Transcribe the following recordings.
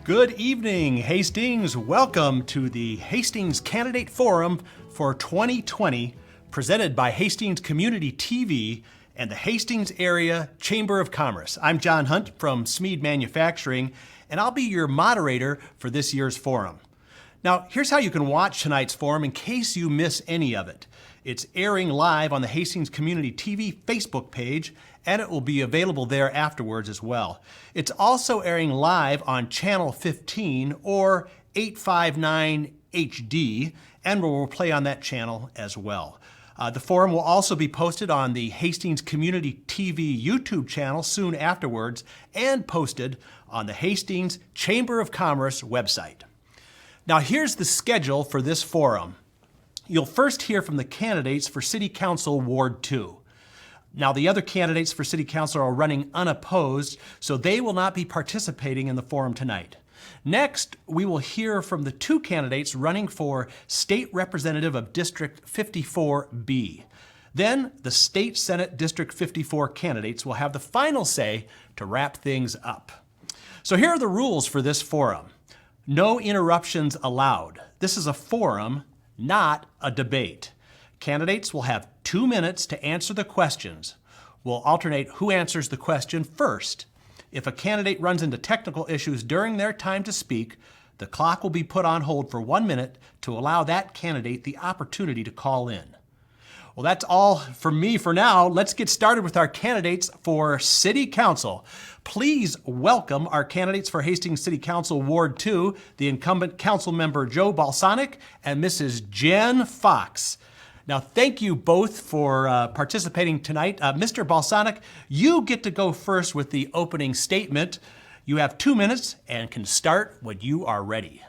Good evening, Hastings. Welcome to the Hastings Candidate Forum for 2020, presented by Hastings Community TV and the Hastings Area Chamber of Commerce. I'm John Hunt from Smead Manufacturing, and I'll be your moderator for this year's forum. Now, here's how you can watch tonight's forum in case you miss any of it. It's airing live on the Hastings Community TV Facebook page, and it will be available there afterwards as well. It's also airing live on Channel 15 or 859 HD, and we'll play on that channel as well. The forum will also be posted on the Hastings Community TV YouTube channel soon afterwards and posted on the Hastings Chamber of Commerce website. Now here's the schedule for this forum. You'll first hear from the candidates for City Council Ward 2. Now the other candidates for City Council are running unopposed, so they will not be participating in the forum tonight. Next, we will hear from the two candidates running for State Representative of District 54B. Then the State Senate District 54 candidates will have the final say to wrap things up. So here are the rules for this forum. No interruptions allowed. This is a forum, not a debate. Candidates will have 2 minutes to answer the questions. We'll alternate who answers the question first. If a candidate runs into technical issues during their time to speak, the clock will be put on hold for 1 minute to allow that candidate the opportunity to call in. Well, that's all from me for now. Let's get started with our candidates for City Council. Please welcome our candidates for Hastings City Council Ward 2, the incumbent council member Joe Balsanek and Mrs. Jen Fox. Now, thank you both for participating tonight. Mr. Balsanek, you get to go first with the opening statement. You have 2 minutes and can start when you are ready.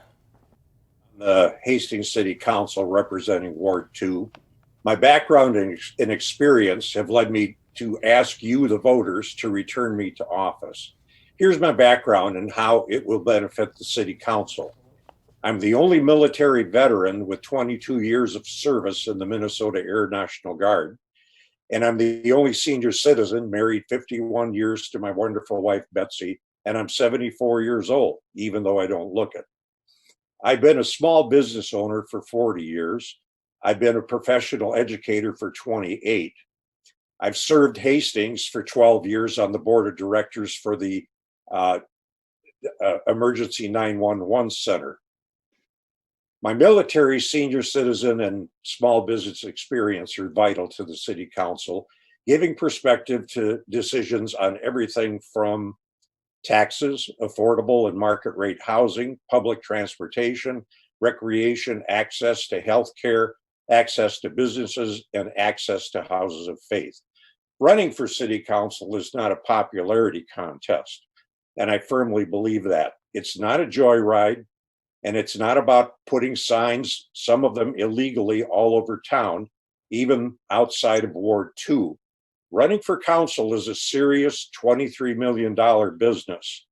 The Hastings City Council representing Ward 2. My background and experience have led me to ask you, the voters, to return me to office. Here's my background and how it will benefit the City Council. I'm the only military veteran with 22 years of service in the Minnesota Air National Guard, and I'm the only senior citizen married 51 years to my wonderful wife, Betsy, and I'm 74 years old, even though I don't look it. I've been a small business owner for 40 years. I've been a professional educator for 28. I've served Hastings for 12 years on the board of directors for the Emergency 911 Center. My military, senior citizen, and small business experience are vital to the City Council, giving perspective to decisions on everything from taxes, affordable and market rate housing, public transportation, recreation, access to health care, access to businesses, and access to houses of faith. Running for City Council is not a popularity contest, and I firmly believe that. It's not a joyride, and it's not about putting signs, some of them illegally, all over town, even outside of Ward 2. Running for council is a serious $23 million business.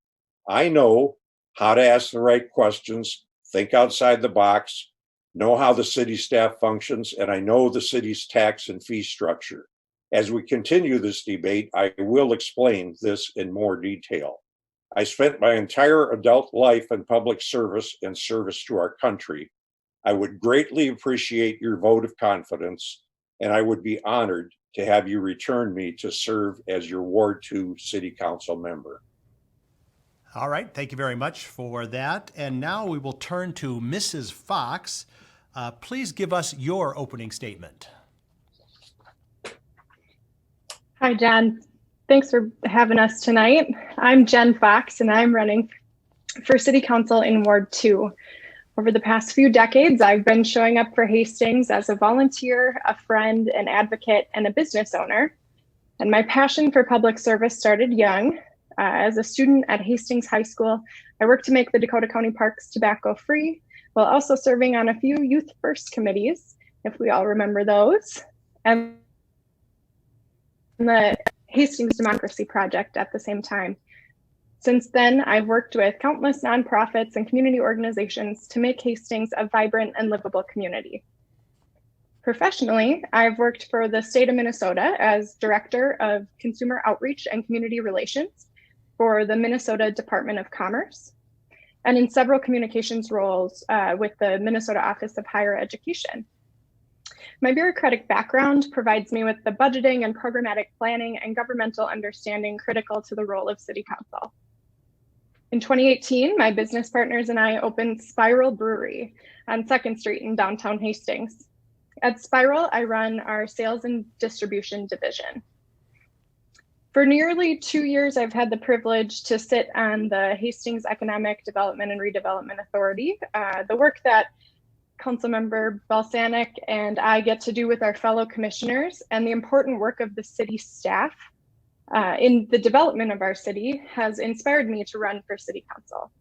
I know how to ask the right questions, think outside the box, know how the city staff functions, and I know the city's tax and fee structure. As we continue this debate, I will explain this in more detail. I spent my entire adult life in public service and service to our country. I would greatly appreciate your vote of confidence, and I would be honored to have you return me to serve as your Ward 2 City Council member. All right, thank you very much for that. And now we will turn to Mrs. Fox. Please give us your opening statement. Hi, John. Thanks for having us tonight. I'm Jen Fox, and I'm running for City Council in Ward 2. Over the past few decades, I've been showing up for Hastings as a volunteer, a friend, an advocate, and a business owner. And my passion for public service started young. As a student at Hastings High School, I worked to make the Dakota County Parks tobacco-free, while also serving on a few Youth First committees, if we all remember those, and the Hastings Democracy Project at the same time. Since then, I've worked with countless nonprofits and community organizations to make Hastings a vibrant and livable community. Professionally, I've worked for the state of Minnesota as Director of Consumer Outreach and Community Relations for the Minnesota Department of Commerce. and in several communications roles with the Minnesota Office of Higher Education. My bureaucratic background provides me with the budgeting and programmatic planning and governmental understanding critical to the role of City Council. In 2018, my business partners and I opened Spiral Brewery on 2nd Street in downtown Hastings. At Spiral, I run our sales and distribution division. For nearly 2 years, I've had the privilege to sit on the Hastings Economic Development and Redevelopment Authority, the work that Councilmember Balsanek and I get to do with our fellow commissioners, and the important work of the city staff in the development of our city has inspired me to run for City Council.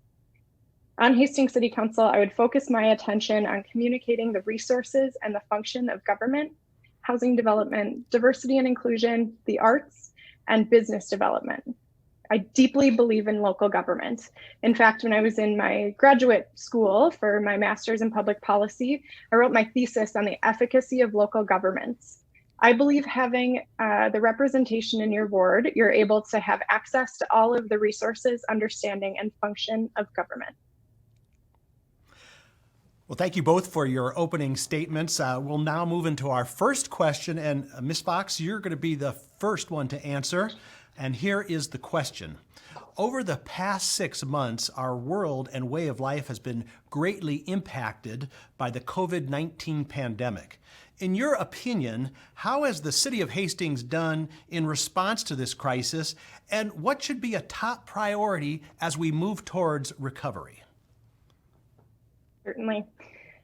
On Hastings City Council, I would focus my attention on communicating the resources and the function of government, housing development, diversity and inclusion, the arts, and business development. I deeply believe in local government. In fact, when I was in my graduate school for my master's in public policy, I wrote my thesis on the efficacy of local governments. I believe having the representation in your ward, you're able to have access to all of the resources, understanding, and function of government. Well, thank you both for your opening statements. We'll now move into our first question, and Ms. Fox, you're going to be the first one to answer. And here is the question. Over the past 6 months, our world and way of life has been greatly impacted by the COVID-19 pandemic. In your opinion, how has the City of Hastings done in response to this crisis, and what should be a top priority as we move towards recovery? Certainly.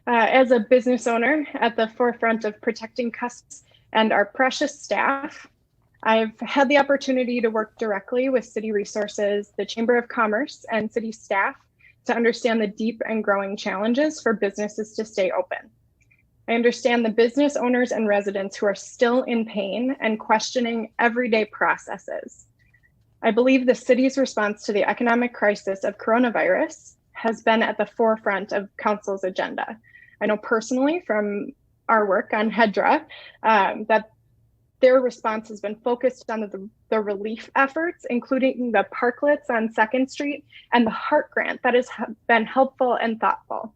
As a business owner at the forefront of protecting customers and our precious staff, I've had the opportunity to work directly with city resources, the Chamber of Commerce, and city staff to understand the deep and growing challenges for businesses to stay open. I understand the business owners and residents who are still in pain and questioning everyday processes. I believe the city's response to the economic crisis of coronavirus has been at the forefront of Council's agenda. I know personally from our work on HEDRA that their response has been focused on the relief efforts, including the parklets on 2nd Street and the HEART grant that has been helpful and thoughtful.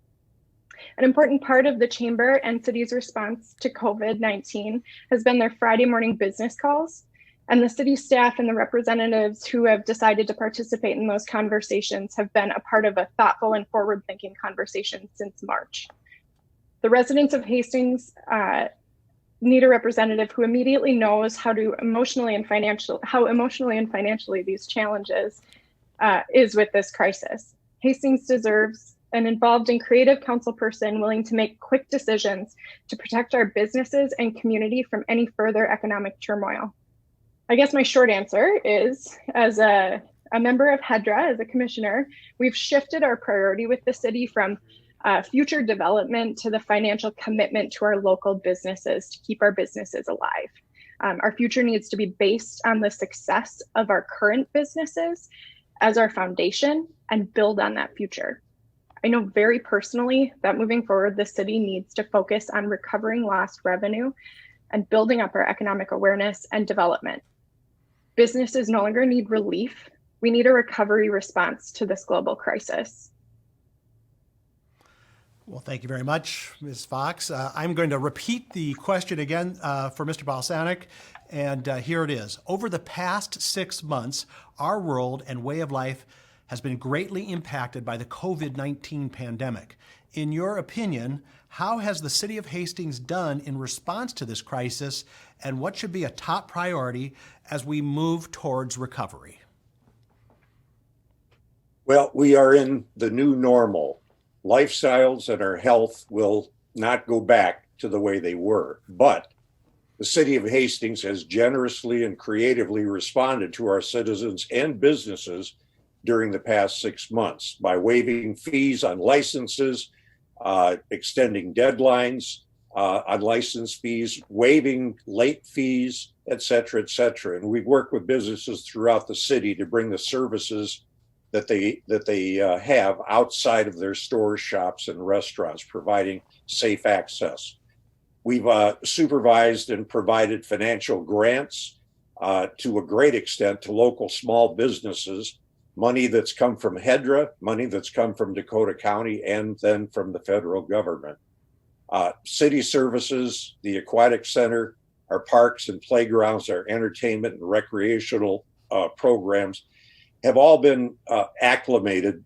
An important part of the Chamber and City's response to COVID-19 has been their Friday morning business calls, and the city staff and the representatives who have decided to participate in those conversations have been a part of a thoughtful and forward-thinking conversation since March. The residents of Hastings need a representative who immediately knows how emotionally and financially these challenges is with this crisis. Hastings deserves an involved and creative council person willing to make quick decisions to protect our businesses and community from any further economic turmoil. I guess my short answer is, as a member of HEDRA, as a commissioner, we've shifted our priority with the city from future development to the financial commitment to our local businesses to keep our businesses alive. Our future needs to be based on the success of our current businesses as our foundation and build on that future. I know very personally that moving forward, the city needs to focus on recovering lost revenue and building up our economic awareness and development. Businesses no longer need relief. We need a recovery response to this global crisis. Well, thank you very much, Ms. Fox. I'm going to repeat the question again for Mr. Balsanek, and here it is. Over the past 6 months, our world and way of life has been greatly impacted by the COVID-19 pandemic. In your opinion, how has the City of Hastings done in response to this crisis, and what should be a top priority as we move towards recovery? Well, we are in the new normal. Lifestyles and our health will not go back to the way they were, but the City of Hastings has generously and creatively responded to our citizens and businesses during the past 6 months by waiving fees on licenses, extending deadlines on license fees, waiving late fees, et cetera, et cetera. And we've worked with businesses throughout the city to bring the services that they have outside of their stores, shops, and restaurants, providing safe access. We've supervised and provided financial grants to a great extent to local small businesses money that's come from HEDRA, money that's come from Dakota County, and then from the federal government. City services, the aquatic center, our parks and playgrounds, our entertainment and recreational programs have all been acclimated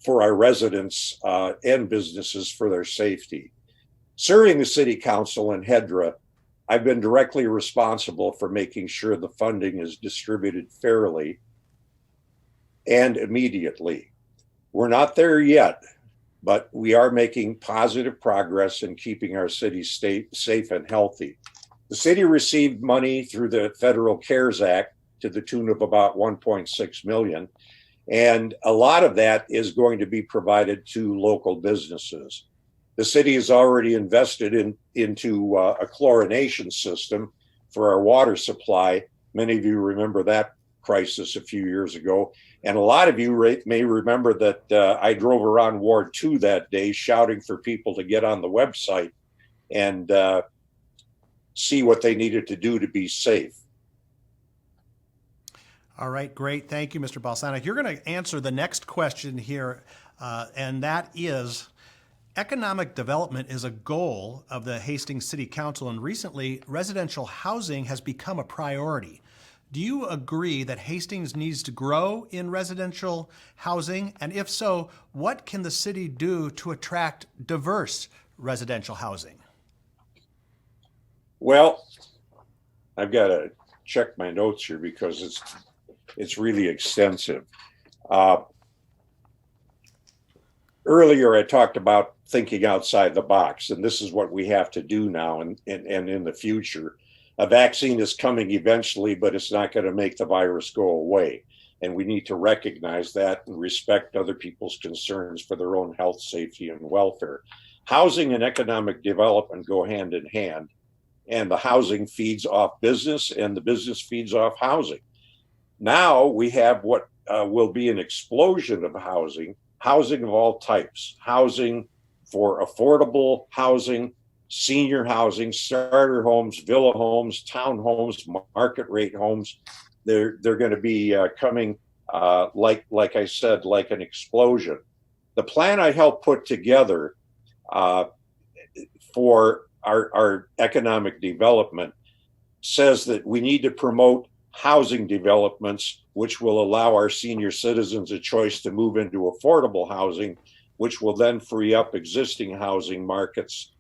for our residents and businesses for their safety. Serving the City Council and HEDRA, I've been directly responsible for making sure the funding is distributed fairly and immediately. We're not there yet, but we are making positive progress in keeping our city safe and healthy. The city received money through the Federal CARES Act to the tune of about 1.6 million. And a lot of that is going to be provided to local businesses. The city has already invested into a chlorination system for our water supply. Many of you remember that crisis a few years ago. And a lot of you may remember that I drove around Ward 2 that day shouting for people to get on the website and see what they needed to do to be safe. All right, great. Thank you, Mr. Balsanek. You're going to answer the next question here, and that is, economic development is a goal of the Hastings City Council, and recently residential housing has become a priority. Do you agree that Hastings needs to grow in residential housing? And if so, what can the city do to attract diverse residential housing? Well, I've got to check my notes here because it's really extensive. Earlier, I talked about thinking outside the box, and this is what we have to do now and in the future. A vaccine is coming eventually, but it's not going to make the virus go away. And we need to recognize that and respect other people's concerns for their own health, safety, and welfare. Housing and economic development go hand in hand, and the housing feeds off business, and the business feeds off housing. Now we have what will be an explosion of housing of all types, housing for affordable housing, senior housing, starter homes, villa homes, townhomes, market rate homes. They're going to be coming, like I said, like an explosion. The plan I helped put together for our economic development says that we need to promote housing developments, which will allow our senior citizens a choice to move into affordable housing, which will then free up existing housing markets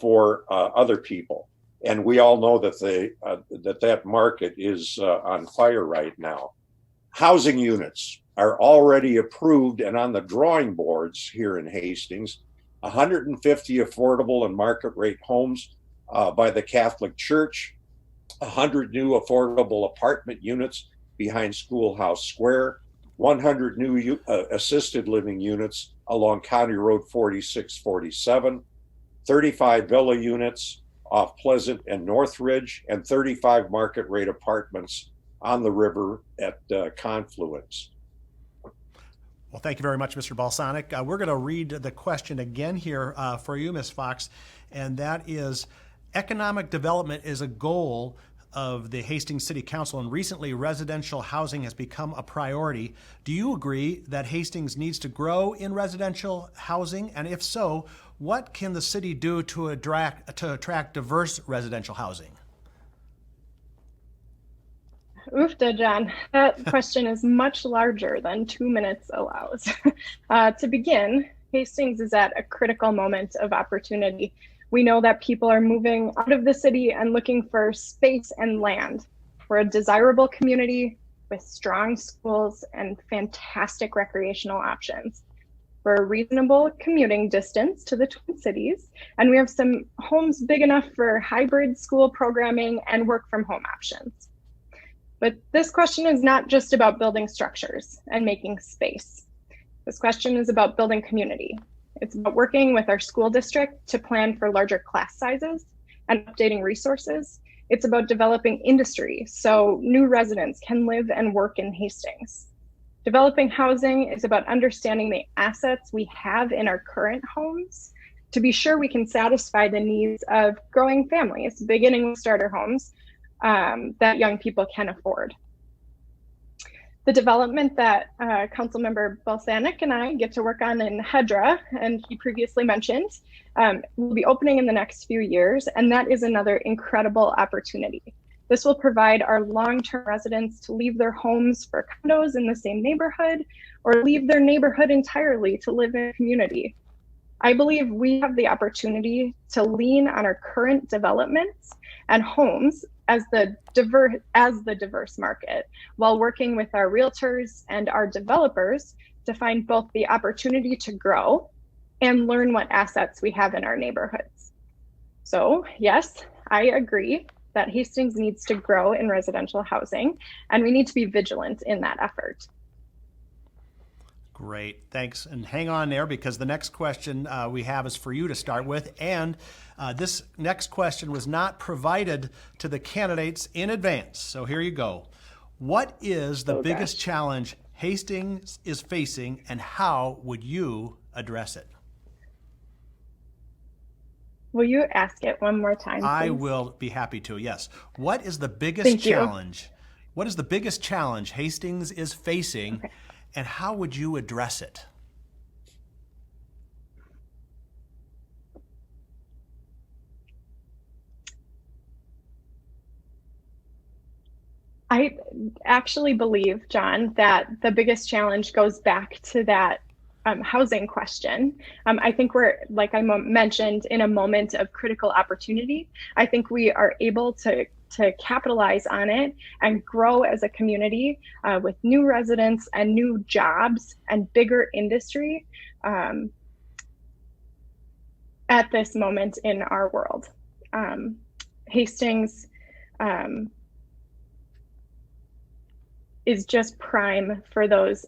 for other people. And we all know that that market is on fire right now. Housing units are already approved and on the drawing boards here in Hastings. 150 affordable and market rate homes by the Catholic Church, 100 new affordable apartment units behind Schoolhouse Square, 100 new assisted living units along County Road 4647, 35 villa units off Pleasant and Northridge, and 35 market rate apartments on the river at Confluence. Well, thank you very much, Mr. Balsanek. We're going to read the question again here for you, Ms. Fox, and that is, economic development is a goal of the Hastings City Council, and recently residential housing has become a priority. Do you agree that Hastings needs to grow in residential housing? And if so, what can the city do to attract diverse residential housing? Oofda, John. That question is much larger than 2 minutes allows. To begin, Hastings is at a critical moment of opportunity. We know that people are moving out of the city and looking for space and land. We're a desirable community with strong schools and fantastic recreational options. We're a reasonable commuting distance to the Twin Cities, and we have some homes big enough for hybrid school programming and work from home options. But this question is not just about building structures and making space. This question is about building community. It's about working with our school district to plan for larger class sizes and updating resources. It's about developing industry so new residents can live and work in Hastings. Developing housing is about understanding the assets we have in our current homes to be sure we can satisfy the needs of growing families, beginning with starter homes that young people can afford. the development that Councilmember Balsanek and I get to work on in Hedra, and he previously mentioned, will be opening in the next few years, and that is another incredible opportunity. This will provide our long-term residents to leave their homes for condos in the same neighborhood, or leave their neighborhood entirely to live in a community. I believe we have the opportunity to lean on our current developments and homes as the diverse market, while working with our realtors and our developers to find both the opportunity to grow and learn what assets we have in our neighborhoods. So yes, I agree that Hastings needs to grow in residential housing, and we need to be vigilant in that effort. Great, thanks. And hang on there, because the next question we have is for you to start with. And this next question was not provided to the candidates in advance. So here you go. What is the biggest challenge Hastings is facing, and how would you address it? Will you ask it one more time, please? I will be happy to, yes. What is the biggest challenge? What is the biggest challenge Hastings is facing? Okay. And how would you address it? I actually believe, John, that the biggest challenge goes back to that housing question. I think we're, like I mentioned, in a moment of critical opportunity. I think we are able to capitalize on it and grow as a community with new residents and new jobs and bigger industry at this moment in our world. Hastings is just prime for those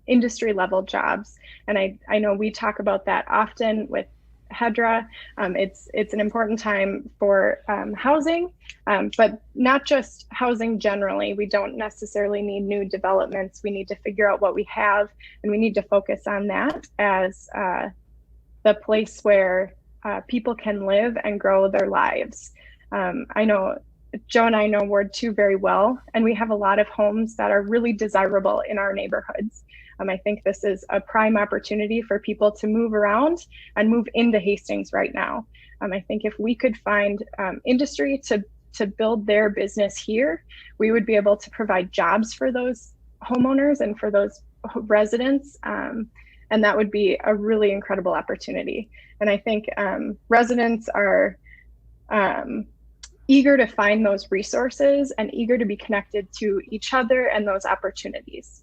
industry level jobs. And I know we talk about that often with Hedra. It's an important time for housing, but not just housing generally. We don't necessarily need new developments. We need to figure out what we have, and we need to focus on that as the place where people can live and grow their lives. I know Joe and I know Ward 2 very well, and we have a lot of homes that are really desirable in our neighborhoods. I think this is a prime opportunity for people to move around and move into Hastings right now. I think if we could find industry to build their business here, we would be able to provide jobs for those homeowners and for those residents. And that would be a really incredible opportunity. And I think residents are eager to find those resources and eager to be connected to each other and those opportunities.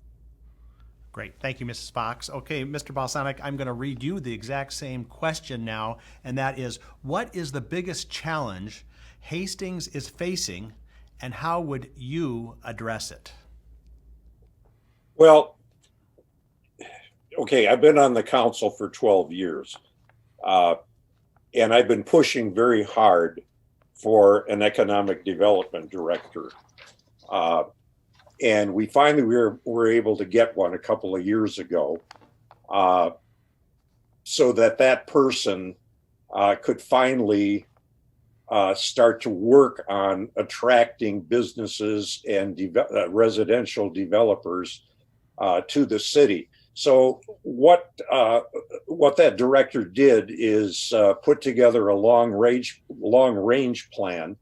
Great. Thank you, Mrs. Fox. Okay, Mr. Balsanek, I'm going to read you the exact same question now, and that is, what is the biggest challenge Hastings is facing, and how would you address it? Well, okay, I've been on the council for 12 years, and I've been pushing very hard for an economic development director. And we finally were able to get one a couple of years ago, so that person could finally start to work on attracting businesses and residential developers to the city. So what that director did is put together a long range plan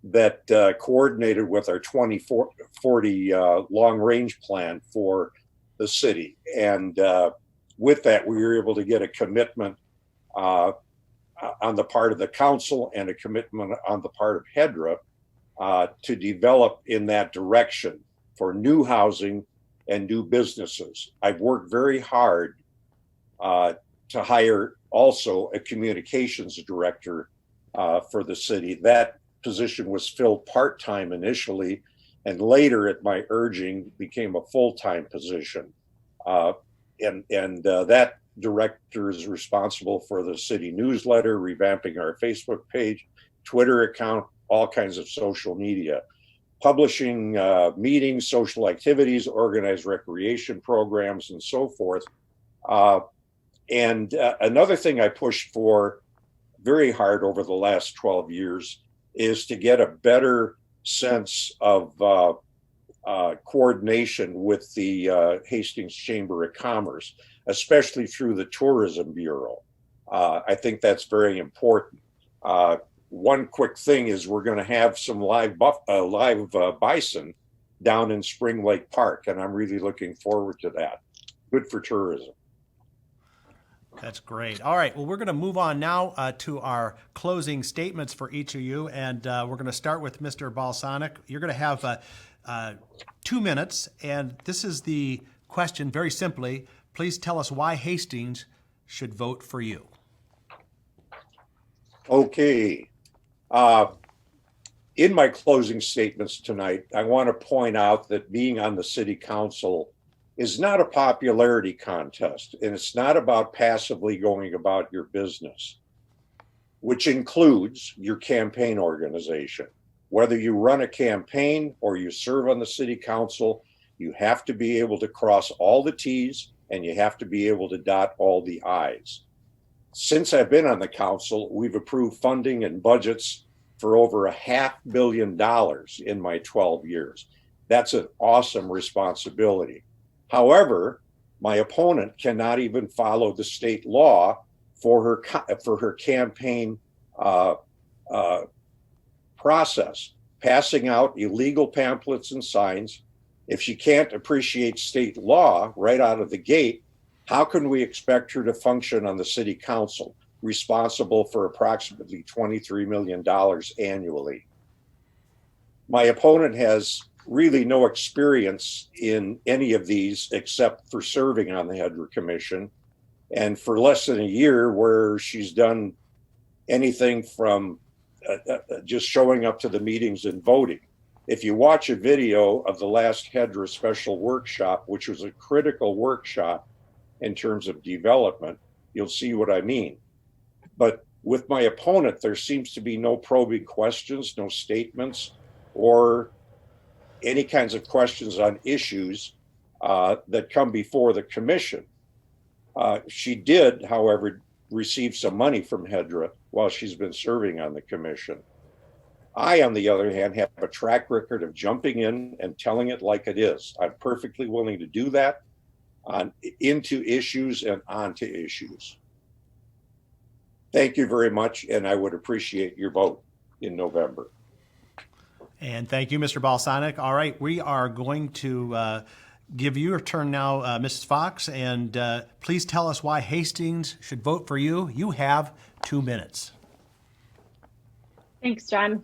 that coordinated with our 2040 long range plan for the city. And with that, we were able to get a commitment on the part of the council and a commitment on the part of Hedra to develop in that direction for new housing and new businesses. I've worked very hard to hire also a communications director for the city. That position was filled part-time initially, and later at my urging became a full-time position. That director is responsible for the city newsletter, revamping our Facebook page, Twitter account, all kinds of social media, publishing meetings, social activities, organized recreation programs, and so forth. Another thing I pushed for very hard over the last 12 years is to get a better sense of coordination with the Hastings Chamber of Commerce, especially through the Tourism Bureau. I think that's very important. One quick thing is we're going to have some live bison down in Spring Lake Park, and I'm really looking forward to that. Good for tourism. That's great. All right. Well, we're going to move on now to our closing statements for each of you, and we're going to start with Mr. Balsanek. You're going to have 2 minutes, and this is the question very simply. Please tell us why Hastings should vote for you. Okay. In my closing statements tonight, I want to point out that being on the city council is not a popularity contest, and it's not about passively going about your business, which includes your campaign organization. Whether you run a campaign or you serve on the city council, you have to be able to cross all the T's and you have to be able to dot all the I's. Since I've been on the council, we've approved funding and budgets for over $500 million in my 12 years. That's an awesome responsibility. However, my opponent cannot even follow the state law for her campaign process, passing out illegal pamphlets and signs. If she can't appreciate state law right out of the gate, how can we expect her to function on the city council, responsible for approximately $23 million annually? My opponent has really no experience in any of these except for serving on the HEDRA Commission, and for less than a year, where she's done anything from just showing up to the meetings and voting. If you watch a video of the last HEDRA special workshop, which was a critical workshop in terms of development, you'll see what I mean. But with my opponent, there seems to be no probing questions, no statements, or any kinds of questions on issues that come before the commission. She did, however, receive some money from HEDRA while she's been serving on the commission. I, on the other hand, have a track record of jumping in and telling it like it is. I'm perfectly willing to do that into issues and onto issues. Thank you very much, and I would appreciate your vote in November. And thank you, Mr. Balsanek. All right, we are going to give you a turn now, Mrs. Fox, and please tell us why Hastings should vote for you. You have 2 minutes. Thanks, John.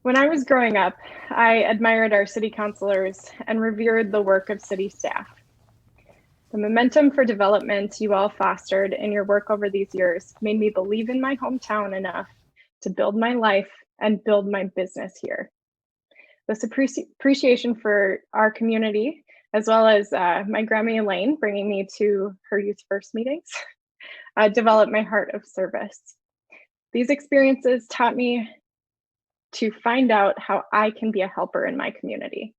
When I was growing up, I admired our city councilors and revered the work of city staff. The momentum for development you all fostered in your work over these years made me believe in my hometown enough to build my life and build my business here. This appreciation for our community, as well as my Grammy Elaine bringing me to her Youth First meetings, developed my heart of service. These experiences taught me to find out how I can be a helper in my community.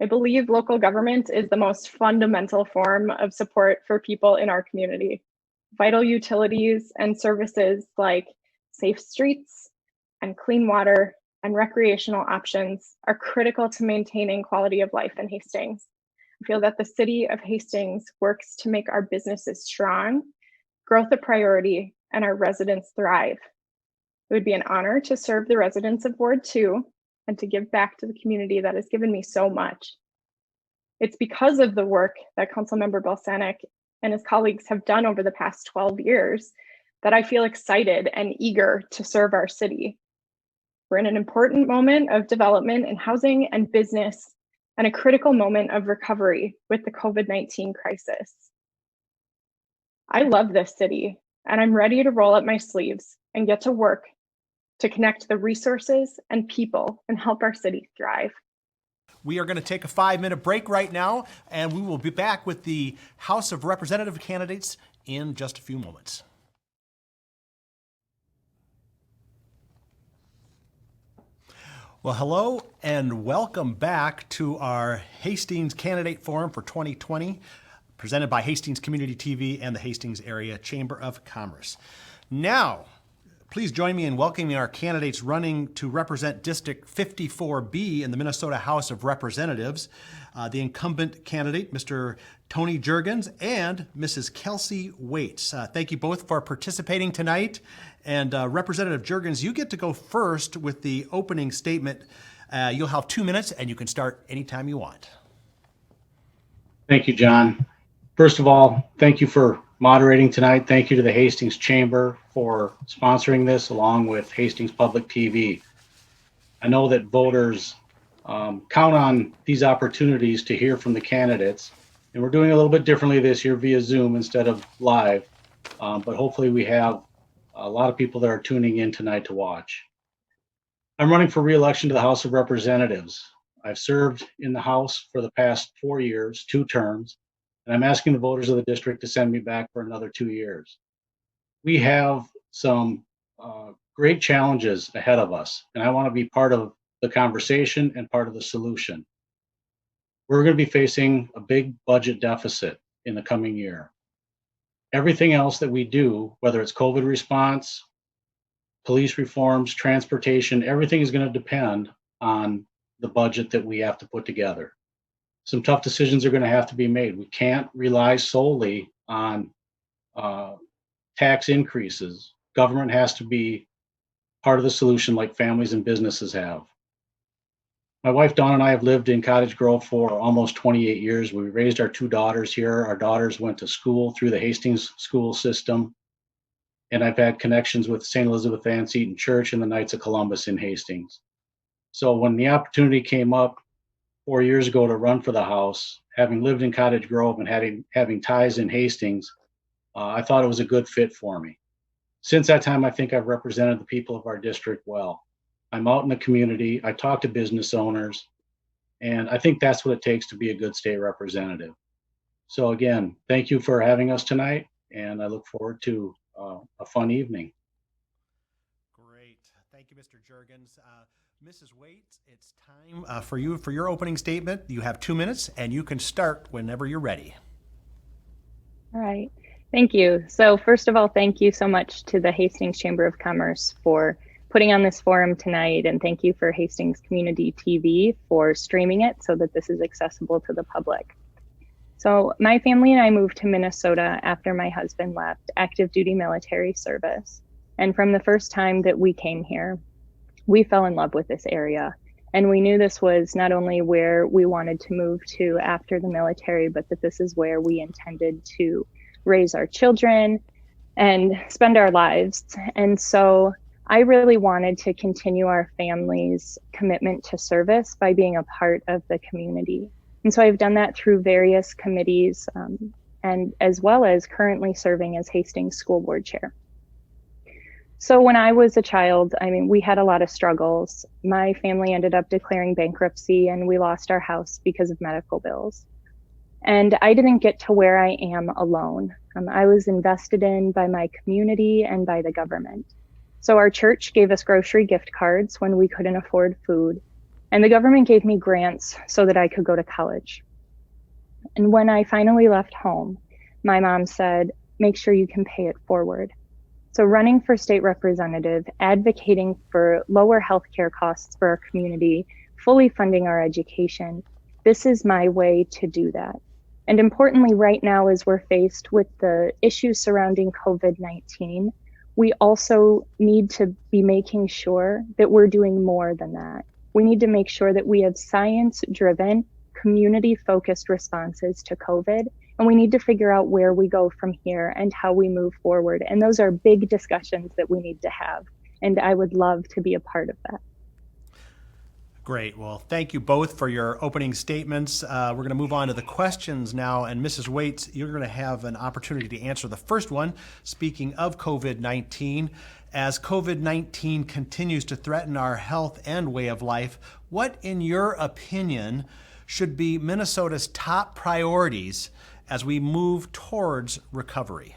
I believe local government is the most fundamental form of support for people in our community. Vital utilities and services like safe streets and clean water and recreational options are critical to maintaining quality of life in Hastings. I feel that the city of Hastings works to make our businesses strong, growth a priority, and our residents thrive. It would be an honor to serve the residents of Ward 2 and to give back to the community that has given me so much. It's because of the work that Councilmember Balsanek and his colleagues have done over the past 12 years that I feel excited and eager to serve our city. We're in an important moment of development in housing and business and a critical moment of recovery with the COVID-19 crisis. I love this city, and I'm ready to roll up my sleeves and get to work to connect the resources and people and help our city thrive. We are going to take a 5-minute break right now, and we will be back with the House of Representative candidates in just a few moments. Well, hello and welcome back to our Hastings Candidate Forum for 2020, presented by Hastings Community TV and the Hastings Area Chamber of Commerce. Now, Please join me in welcoming our candidates running to represent District 54B in the Minnesota House of Representatives. The incumbent candidate, Mr. Tony Jurgens, and Mrs. Kelsey Waits. Thank you both for participating tonight. And Representative Jurgens, you get to go first with the opening statement. You'll have 2 minutes, and you can start anytime you want. Thank you, John. First of all, thank you for moderating tonight. Thank you to the Hastings Chamber for sponsoring this, along with Hastings Public TV. I know that voters count on these opportunities to hear from the candidates, and we're doing a little bit differently this year via Zoom instead of live, but hopefully we have a lot of people that are tuning in tonight to watch. I'm running for re-election to the House of Representatives. I've served in the House for the past 4 years, 2 terms, and I'm asking the voters of the district to send me back for another 2 years. We have some great challenges ahead of us, and I want to be part of the conversation and part of the solution. We're going to be facing a big budget deficit in the coming year. Everything else that we do, whether it's COVID response, police reforms, transportation, everything is going to depend on the budget that we have to put together. Some tough decisions are going to have to be made. We can't rely solely on tax increases. Government has to be part of the solution like families and businesses have. My wife, Dawn, and I have lived in Cottage Grove for almost 28 years. We raised our 2 daughters here. Our daughters went to school through the Hastings school system. And I've had connections with St. Elizabeth Ann Seton Church and the Knights of Columbus in Hastings. So when the opportunity came up 4 years ago to run for the House, having lived in Cottage Grove and having ties in Hastings, I thought it was a good fit for me. Since that time, I think I've represented the people of our district well. I'm out in the community, I talk to business owners, and I think that's what it takes to be a good state representative. So again, thank you for having us tonight, and I look forward to a fun evening. Great. Thank you, Mr. Jurgens. Mrs. Waits, it's time for you for your opening statement. You have 2 minutes, and you can start whenever you're ready. All right. Thank you. So first of all, thank you so much to the Hastings Chamber of Commerce for putting on this forum tonight, and thank you for Hastings Community TV for streaming it so that this is accessible to the public. So my family and I moved to Minnesota after my husband left active duty military service. And from the first time that we came here, we fell in love with this area. And we knew this was not only where we wanted to move to after the military, but that this is where we intended to raise our children and spend our lives. And so I really wanted to continue our family's commitment to service by being a part of the community. And so I've done that through various committees, and as well as currently serving as Hastings School Board Chair. So when I was a child, we had a lot of struggles. My family ended up declaring bankruptcy and we lost our house because of medical bills. And I didn't get to where I am alone. I was invested in by my community and by the government. So our church gave us grocery gift cards when we couldn't afford food. And the government gave me grants so that I could go to college. And when I finally left home, my mom said, make sure you can pay it forward. So running for state representative, advocating for lower healthcare costs for our community, fully funding our education, this is my way to do that. And importantly, right now, as we're faced with the issues surrounding COVID-19, we also need to be making sure that we're doing more than that. We need to make sure that we have science-driven, community-focused responses to COVID, and we need to figure out where we go from here and how we move forward. And those are big discussions that we need to have, and I would love to be a part of that. Great. Well, thank you both for your opening statements. We're going to move on to the questions now. And Mrs. Waits, you're going to have an opportunity to answer the first one. Speaking of COVID-19, as COVID-19 continues to threaten our health and way of life, what, in your opinion, should be Minnesota's top priorities as we move towards recovery?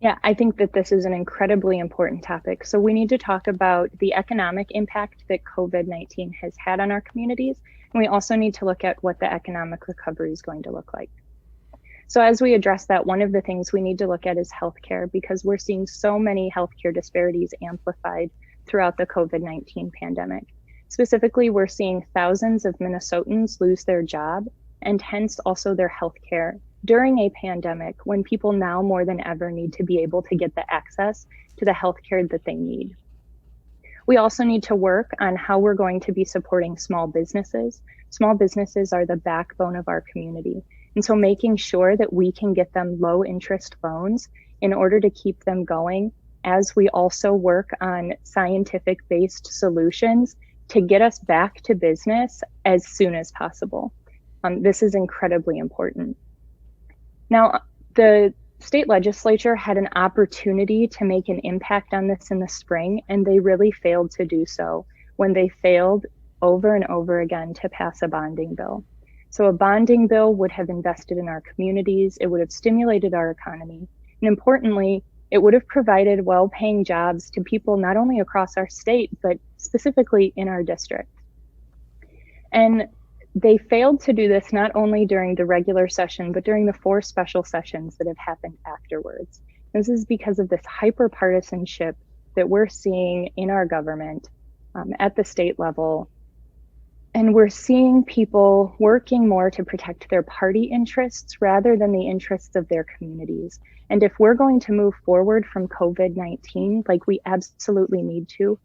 Yeah, I think that this is an incredibly important topic. So we need to talk about the economic impact that COVID-19 has had on our communities. And we also need to look at what the economic recovery is going to look like. So as we address that, one of the things we need to look at is healthcare, because we're seeing so many healthcare disparities amplified throughout the COVID-19 pandemic. Specifically, we're seeing thousands of Minnesotans lose their job and hence also their healthcare during a pandemic when people now more than ever need to be able to get the access to the healthcare that they need. We also need to work on how we're going to be supporting small businesses. Small businesses are the backbone of our community. And so making sure that we can get them low interest loans in order to keep them going, as we also work on scientific based solutions to get us back to business as soon as possible. This is incredibly important. Now, the state legislature had an opportunity to make an impact on this in the spring, and they really failed to do so when they failed over and over again to pass a bonding bill. So a bonding bill would have invested in our communities, it would have stimulated our economy, and importantly, it would have provided well-paying jobs to people not only across our state, but specifically in our district. And they failed to do this not only during the regular session, but during the 4 special sessions that have happened afterwards. This is because of this hyper-partisanship that we're seeing in our government at the state level. And we're seeing people working more to protect their party interests rather than the interests of their communities. And if we're going to move forward from COVID-19, like we absolutely need to,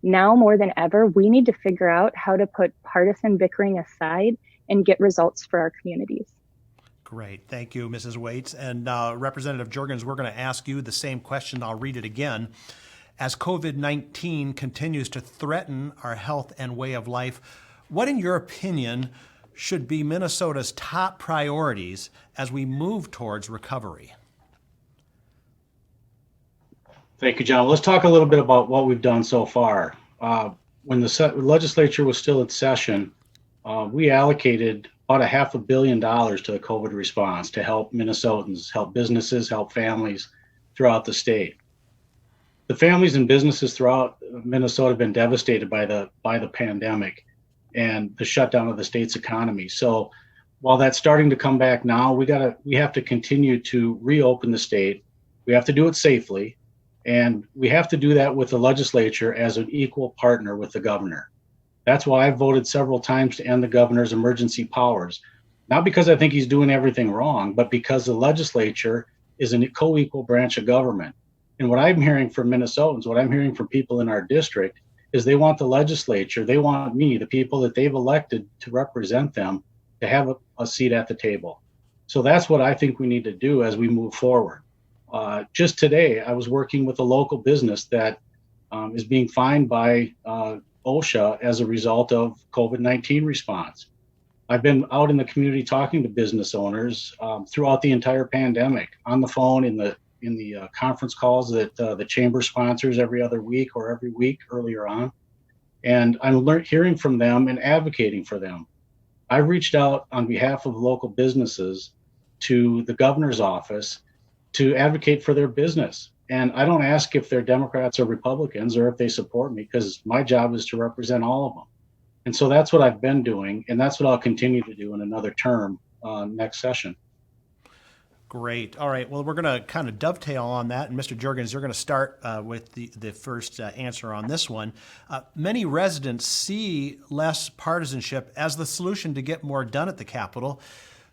now more than ever, we need to figure out how to put partisan bickering aside and get results for our communities. Great. Thank you, Mrs. Waits. And Representative Jurgens, we're going to ask you the same question. I'll read it again. As COVID-19 continues to threaten our health and way of life, what, in your opinion, should be Minnesota's top priorities as we move towards recovery? Thank you, John. Let's talk a little bit about what we've done so far. When the legislature was still in session, we allocated about $500 million to the COVID response to help Minnesotans, help businesses, help families throughout the state. The families and businesses throughout Minnesota have been devastated by the pandemic and the shutdown of the state's economy. So while that's starting to come back now, we have to continue to reopen the state. We have to do it safely. And we have to do that with the legislature as an equal partner with the governor. That's why I've voted several times to end the governor's emergency powers. Not because I think he's doing everything wrong, but because the legislature is a co-equal branch of government. And what I'm hearing from Minnesotans, what I'm hearing from people in our district, is they want the legislature, they want me, the people that they've elected to represent them, to have a seat at the table. So that's what I think we need to do as we move forward. Just today, I was working with a local business that is being fined by OSHA as a result of COVID-19 response. I've been out in the community talking to business owners throughout the entire pandemic, on the phone, in the conference calls that the chamber sponsors every other week or every week earlier on. And I'm hearing from them and advocating for them. I've reached out on behalf of local businesses to the governor's office to advocate for their business. And I don't ask if they're Democrats or Republicans or if they support me, because my job is to represent all of them. And so that's what I've been doing, and that's what I'll continue to do in another term next session. Great. All right. Well, we're going to kind of dovetail on that. And Mr. Jurgens, you're going to start with the first answer on this one. Many residents see less partisanship as the solution to get more done at the Capitol.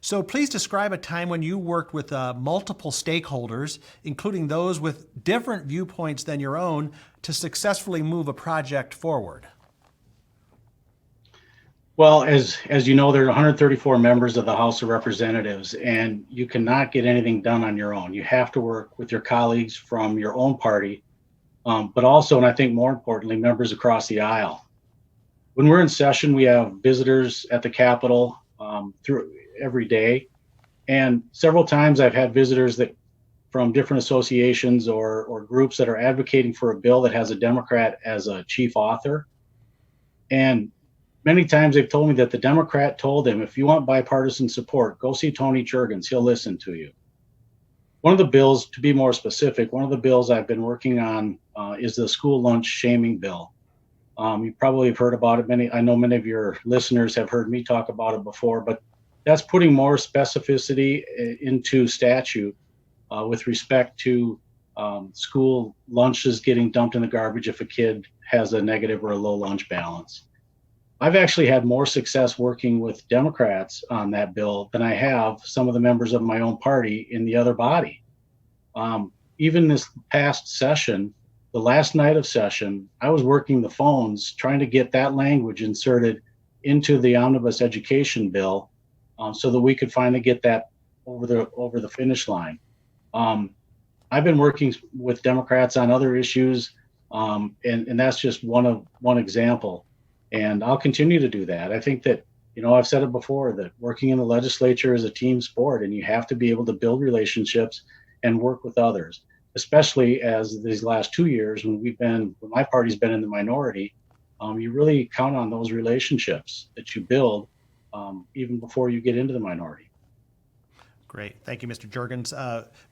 So please describe a time when you worked with multiple stakeholders, including those with different viewpoints than your own, to successfully move a project forward. Well, as you know, there are 134 members of the House of Representatives, and you cannot get anything done on your own. You have to work with your colleagues from your own party, but also, and I think more importantly, members across the aisle. When we're in session, we have visitors at the Capitol through every day. And several times I've had visitors that from different associations or groups that are advocating for a bill that has a Democrat as a chief author. And many times they've told me that the Democrat told them, if you want bipartisan support, go see Tony Jurgens, he'll listen to you. One of the bills, to be more specific, one of the bills I've been working on is the school lunch shaming bill. You probably have heard about it. I know many of your listeners have heard me talk about it before, but that's putting more specificity into statute with respect to school lunches getting dumped in the garbage if a kid has a negative or a low lunch balance. I've actually had more success working with Democrats on that bill than I have some of the members of my own party in the other body. Even this past session, the last night of session, I was working the phones trying to get that language inserted into the omnibus education bill so that we could finally get that over the finish line. I've been working with Democrats on other issues, and that's just one example. And I'll continue to do that. I think that, I've said it before, that working in the legislature is a team sport, and you have to be able to build relationships and work with others, especially as these last 2 years when my party's been in the minority. You really count on those relationships that you build even before you get into the minority. Great. Thank you, Mr. Jurgens.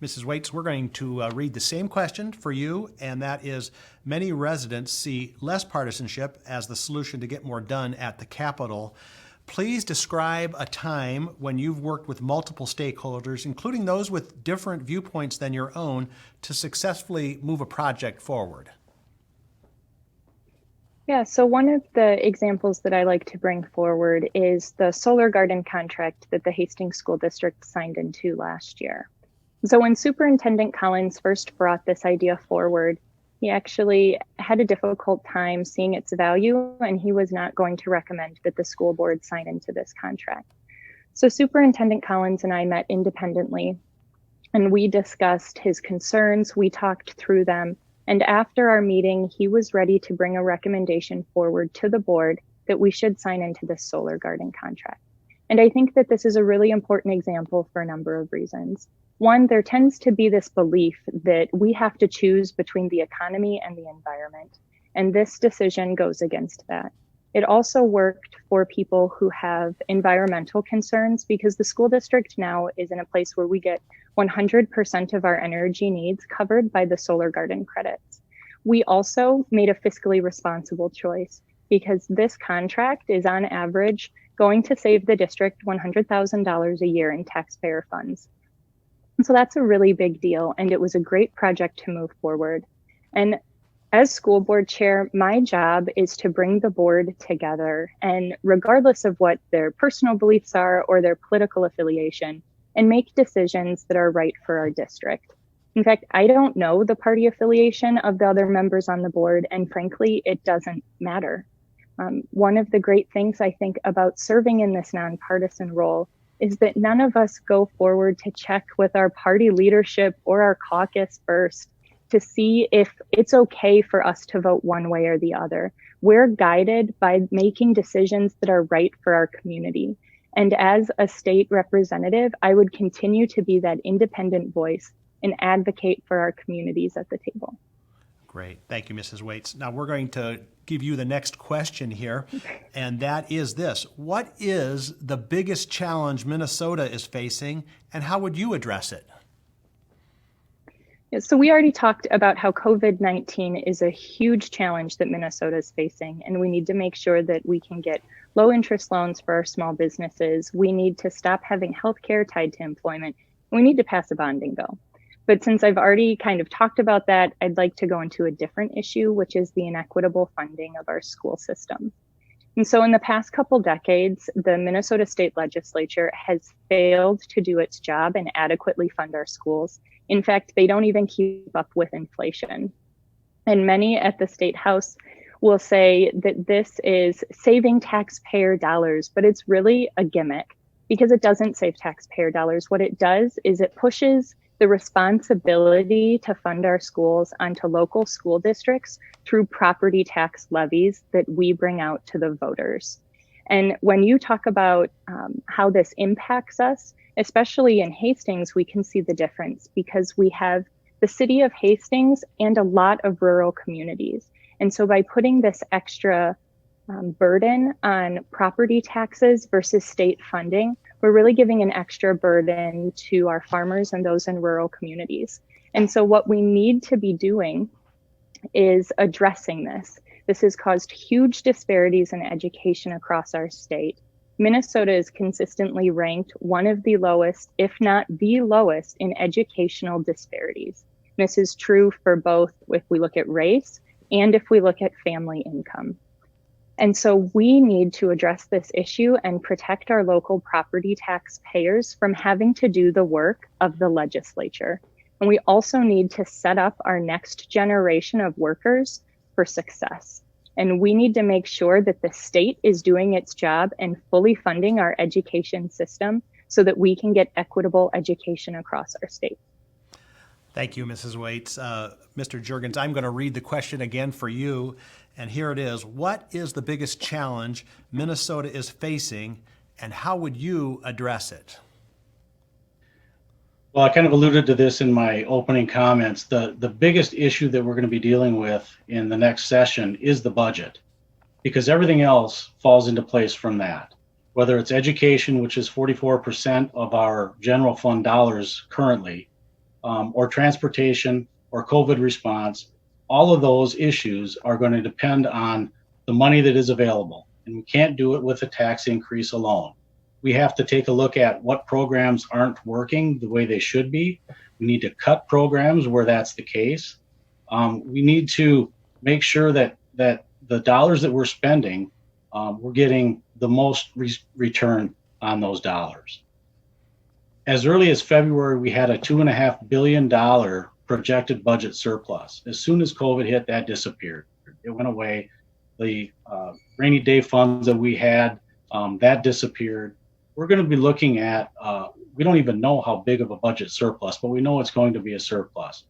Mrs. Waits, we're going to read the same question for you, and that is, many residents see less partisanship as the solution to get more done at the Capitol. Please describe a time when you've worked with multiple stakeholders, including those with different viewpoints than your own, to successfully move a project forward. Yeah, so one of the examples that I like to bring forward is the solar garden contract that the Hastings School District signed into last year. So when Superintendent Collins first brought this idea forward, he actually had a difficult time seeing its value, and he was not going to recommend that the school board sign into this contract. So Superintendent Collins and I met independently, and we discussed his concerns, we talked through them, and after our meeting, he was ready to bring a recommendation forward to the board that we should sign into this solar garden contract. And I think that this is a really important example for a number of reasons. One, there tends to be this belief that we have to choose between the economy and the environment. And this decision goes against that. It also worked for people who have environmental concerns, because the school district now is in a place where we get 100% of our energy needs covered by the solar garden credits. We also made a fiscally responsible choice, because this contract is on average going to save the district $100,000 a year in taxpayer funds. So that's a really big deal, and it was a great project to move forward. And as school board chair, my job is to bring the board together, and regardless of what their personal beliefs are or their political affiliation, and make decisions that are right for our district. In fact, I don't know the party affiliation of the other members on the board, and frankly, it doesn't matter. One of the great things I think about serving in this nonpartisan role is that none of us go forward to check with our party leadership or our caucus first to see if it's okay for us to vote one way or the other. We're guided by making decisions that are right for our community. And as a state representative, I would continue to be that independent voice and advocate for our communities at the table. Great. Thank you, Mrs. Waits. Now we're going to give you the next question here, and that is this. What is the biggest challenge Minnesota is facing, and how would you address it? Yeah, so we already talked about how COVID-19 is a huge challenge that Minnesota is facing, and we need to make sure that we can get low interest loans for our small businesses. We need to stop having healthcare tied to employment. We need to pass a bonding bill. But since I've already kind of talked about that, I'd like to go into a different issue, which is the inequitable funding of our school system. And so in the past couple decades, the Minnesota State Legislature has failed to do its job and adequately fund our schools. In fact, they don't even keep up with inflation. And many at the State House will say that this is saving taxpayer dollars, but it's really a gimmick, because it doesn't save taxpayer dollars. What it does is it pushes the responsibility to fund our schools onto local school districts through property tax levies that we bring out to the voters. And when you talk about how this impacts us, especially in Hastings, we can see the difference, because we have the city of Hastings and a lot of rural communities. And so by putting this extra burden on property taxes versus state funding, we're really giving an extra burden to our farmers and those in rural communities. And so what we need to be doing is addressing this. This has caused huge disparities in education across our state. Minnesota is consistently ranked one of the lowest, if not the lowest, in educational disparities. This is true for both if we look at race and if we look at family income. And so we need to address this issue and protect our local property tax payers from having to do the work of the legislature. And we also need to set up our next generation of workers for success. And we need to make sure that the state is doing its job and fully funding our education system so that we can get equitable education across our state. Thank you, Mrs. Waits. Mr. Jurgens, I'm going to read the question again for you, and here it is. What is the biggest challenge Minnesota is facing, and how would you address it? Well, I kind of alluded to this in my opening comments. The biggest issue that we're going to be dealing with in the next session is the budget, because everything else falls into place from that. Whether it's education, which is 44% of our general fund dollars currently, or transportation or COVID response, all of those issues are going to depend on the money that is available. And we can't do it with a tax increase alone. We have to take a look at what programs aren't working the way they should be. We need to cut programs where that's the case. We need to make sure that the dollars that we're spending, we're getting the most return on those dollars. As early as February, we had a $2.5 billion projected budget surplus. As soon as COVID hit, that disappeared. It went away. The rainy day funds that we had, that disappeared. We're going to be looking at, we don't even know how big of a budget surplus, but we know it's going to be a surplus.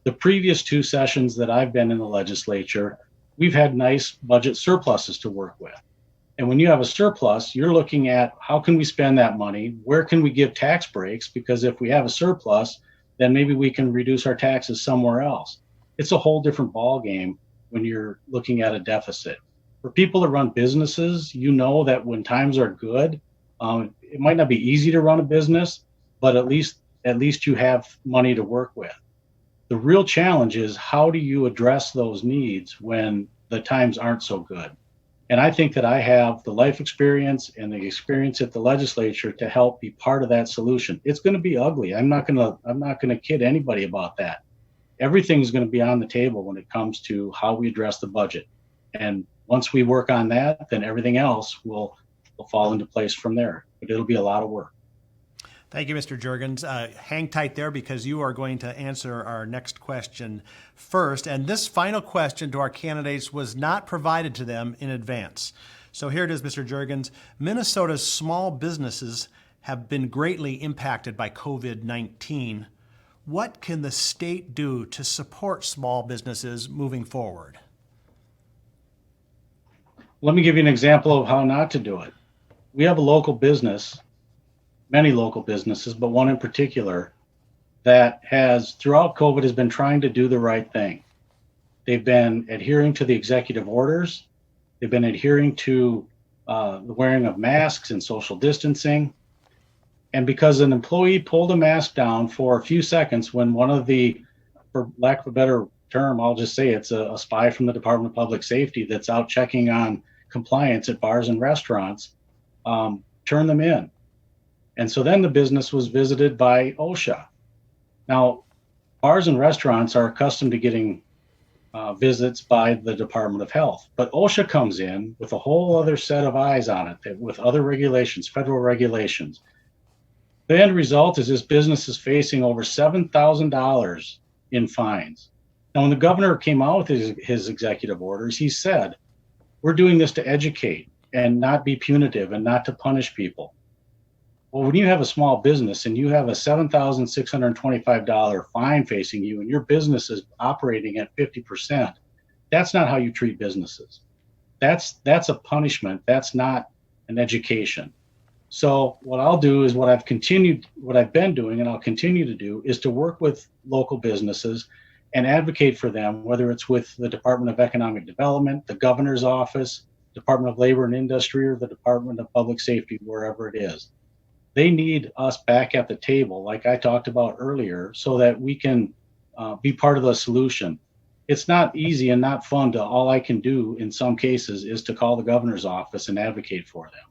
The previous two sessions that I've been in the legislature, we've had nice budget surpluses to work with. And when you have a surplus, you're looking at how can we spend that money? Where can we give tax breaks? Because if we have a surplus, then maybe we can reduce our taxes somewhere else. It's a whole different ballgame when you're looking at a deficit. For people that run businesses, you know that when times are good, it might not be easy to run a business, but at least you have money to work with. The real challenge is how do you address those needs when the times aren't so good? And I think that I have the life experience and the experience at the legislature to help be part of that solution. It's going to be ugly. I'm not going to kid anybody about that. Everything's going to be on the table when it comes to how we address the budget. And once we work on that, then everything else will fall into place from there. But it'll be a lot of work. Thank you, Mr. Jurgens. Hang tight there because you are going to answer our next question first. And this final question to our candidates was not provided to them in advance. So here it is, Mr. Jurgens. Minnesota's small businesses have been greatly impacted by COVID-19. What can the state do to support small businesses moving forward? Let me give you an example of how not to do it. We have a local business, many local businesses, but one in particular that has throughout COVID has been trying to do the right thing. They've been adhering to the executive orders. They've been adhering to the wearing of masks and social distancing. And because an employee pulled a mask down for a few seconds when one of the, for lack of a better term, I'll just say it's a spy from the Department of Public Safety that's out checking on compliance at bars and restaurants, turned them in. And so then the business was visited by OSHA. Now, bars and restaurants are accustomed to getting visits by the Department of Health, but OSHA comes in with a whole other set of eyes on it, with other regulations, federal regulations. The end result is this business is facing over $7,000 in fines. Now, when the governor came out with his executive orders, he said, we're doing this to educate and not be punitive and not to punish people. Well, when you have a small business and you have a $7,625 fine facing you and your business is operating at 50%, that's not how you treat businesses. That's a punishment. That's not an education. So what I'll do is what I've been doing and I'll continue to do is to work with local businesses and advocate for them, whether it's with the Department of Economic Development, the governor's office, Department of Labor and Industry, or the Department of Public Safety, wherever it is. They need us back at the table, like I talked about earlier, so that we can be part of the solution. It's not easy and not fun all I can do in some cases is to call the governor's office and advocate for them.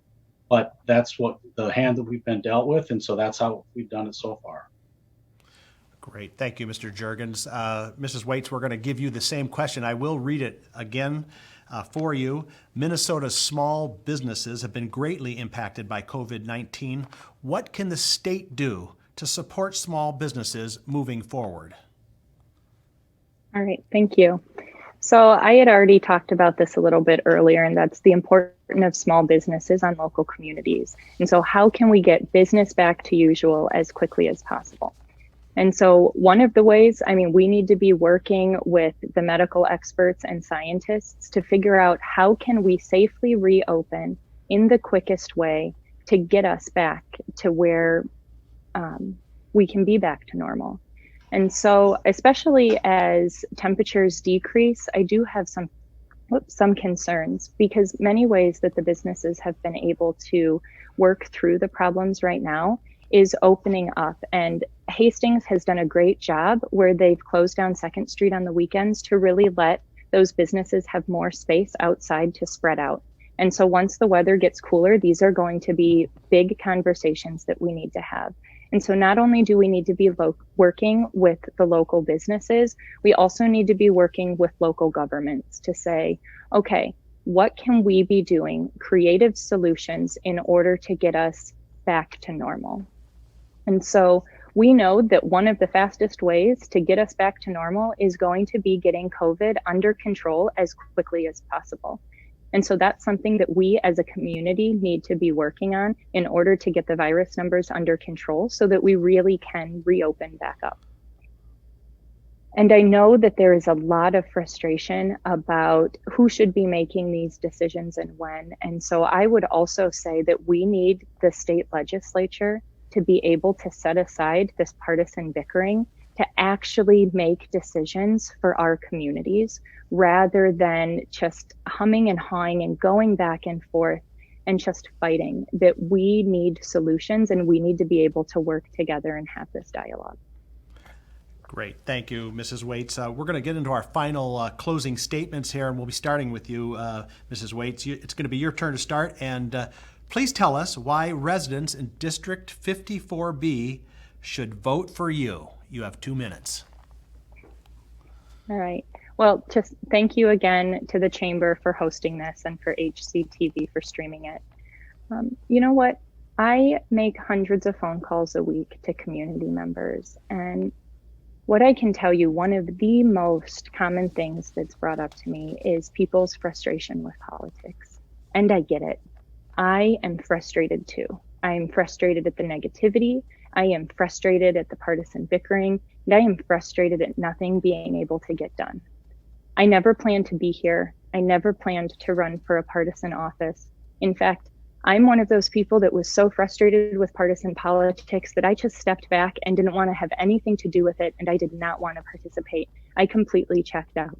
but that's what the hand that we've been dealt with. And so that's how we've done it so far. Great. Thank you, Mr. Jurgens. Mrs. Waits, we're going to give you the same question. I will read it again for you. Minnesota's small businesses have been greatly impacted by COVID-19. What can the state do to support small businesses moving forward? All right, thank you. So I had already talked about this a little bit earlier, and that's the importance of small businesses on local communities. And so how can we get business back to usual as quickly as possible? And so one of the ways, we need to be working with the medical experts and scientists to figure out how can we safely reopen in the quickest way to get us back to where we can be back to normal. And so especially as temperatures decrease, I do have some concerns, because many ways that the businesses have been able to work through the problems right now is opening up. And Hastings has done a great job where they've closed down 2nd Street on the weekends to really let those businesses have more space outside to spread out. And so once the weather gets cooler, these are going to be big conversations that we need to have. And so not only do we need to be working with the local businesses, we also need to be working with local governments to say, okay, what can we be doing? Creative solutions in order to get us back to normal. And so we know that one of the fastest ways to get us back to normal is going to be getting COVID under control as quickly as possible. And so that's something that we as a community need to be working on in order to get the virus numbers under control so that we really can reopen back up. And I know that there is a lot of frustration about who should be making these decisions and when. And so I would also say that we need the state legislature to be able to set aside this partisan bickering to actually make decisions for our communities, rather than just humming and hawing and going back and forth and just fighting. That we need solutions, and we need to be able to work together and have this dialogue. Great. Thank you, Mrs. Waits. We're going to get into our final closing statements here, and we'll be starting with you, Mrs. Waits. It's going to be your turn to start, and please tell us why residents in District 54B should vote for you. You have 2 minutes. All right. Well, just thank you again to the Chamber for hosting this and for HCTV for streaming it. You know what? I make hundreds of phone calls a week to community members. And what I can tell you, one of the most common things that's brought up to me is people's frustration with politics. And I get it. I am frustrated too. I am frustrated at the negativity. I am frustrated at the partisan bickering, and I am frustrated at nothing being able to get done. I never planned to be here. I never planned to run for a partisan office. In fact, I'm one of those people that was so frustrated with partisan politics that I just stepped back and didn't want to have anything to do with it, and I did not want to participate. I completely checked out.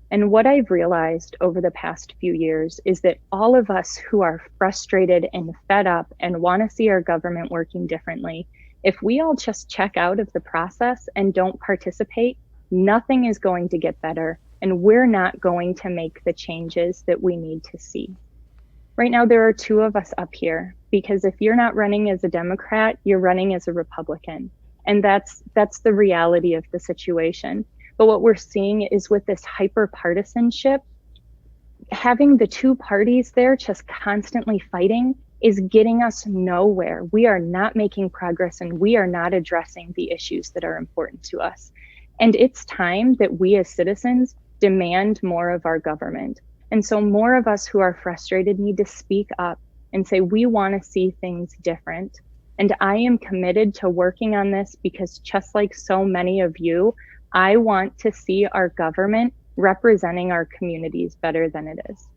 And what I've realized over the past few years is that all of us who are frustrated and fed up and want to see our government working differently, if we all just check out of the process and don't participate, nothing is going to get better, and we're not going to make the changes that we need to see. Right now, there are 2 of us up here, because if you're not running as a Democrat, you're running as a Republican. And that's the reality of the situation. But what we're seeing is, with this hyper-partisanship, having the 2 parties there just constantly fighting is getting us nowhere. We are not making progress, and we are not addressing the issues that are important to us. And it's time that we as citizens demand more of our government. And so more of us who are frustrated need to speak up and say, we want to see things different. And I am committed to working on this, because just like so many of you, I want to see our government representing our communities better than it is.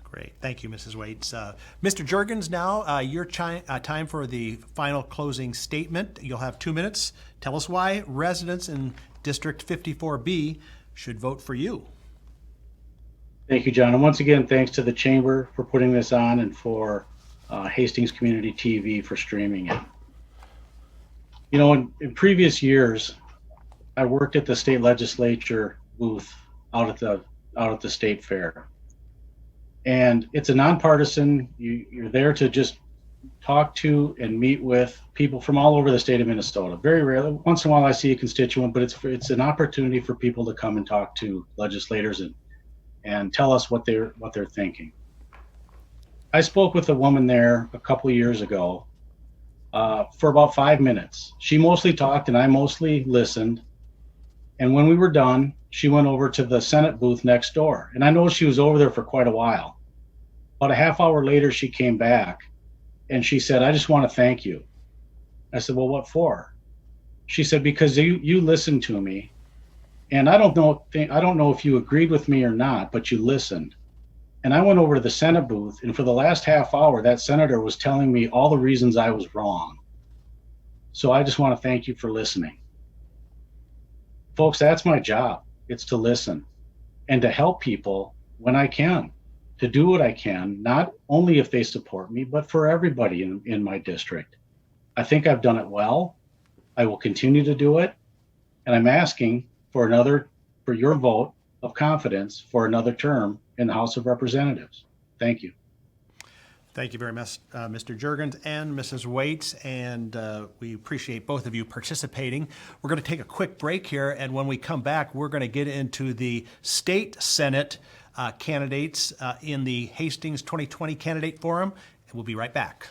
Great. Thank you, Mrs. Waits. Mr. Jurgens, now your time for the final closing statement. You'll have 2 minutes. Tell us why residents in District 54B should vote for you. Thank you, John. And once again, thanks to the Chamber for putting this on, and for Hastings Community TV for streaming it. You know, in previous years, I worked at the state legislature booth out at the state fair. And it's a nonpartisan. You're there to just talk to and meet with people from all over the state of Minnesota. Very rarely, once in a while, I see a constituent, but it's an opportunity for people to come and talk to legislators and tell us what they're thinking. I spoke with a woman there a couple of years ago for about 5 minutes. She mostly talked and I mostly listened. And when we were done, she went over to the Senate booth next door. And I know she was over there for quite a while. About a half hour later, she came back and she said, "I just want to thank you." I said, "Well, what for?" She said, "Because you listened to me. And I don't know if you agreed with me or not, but you listened." And I went over to the Senate booth, and for the last half hour, that senator was telling me all the reasons I was wrong. So I just want to thank you for listening. Folks, that's my job. It's to listen and to help people when I can, to do what I can, not only if they support me, but for everybody in my district. I think I've done it well. I will continue to do it. And I'm asking for your vote of confidence for another term in the House of Representatives. Thank you. Thank you very much, Mr. Jurgens and Mrs. Waits, and we appreciate both of you participating. We're going to take a quick break here, and when we come back, we're going to get into the state Senate candidates in the Hastings 2020 Candidate Forum, and we'll be right back.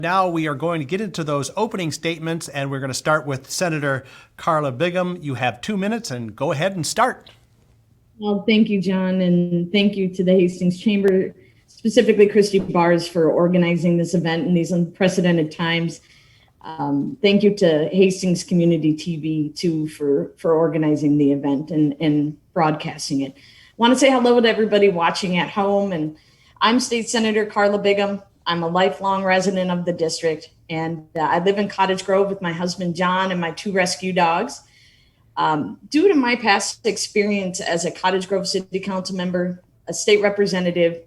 Now we are going to get into those opening statements, and we're going to start with Senator Karla Bigham. You have 2 minutes, and go ahead and start. Well, thank you, John, and thank you to the Hastings Chamber, specifically Christy Bars, for organizing this event in these unprecedented times. Thank you to Hastings Community TV, too, for organizing the event and broadcasting it. I want to say hello to everybody watching at home, and I'm State Senator Karla Bigham. I'm a lifelong resident of the district, and I live in Cottage Grove with my husband, John, and my 2 rescue dogs. Due to my past experience as a Cottage Grove City Council member, a state representative,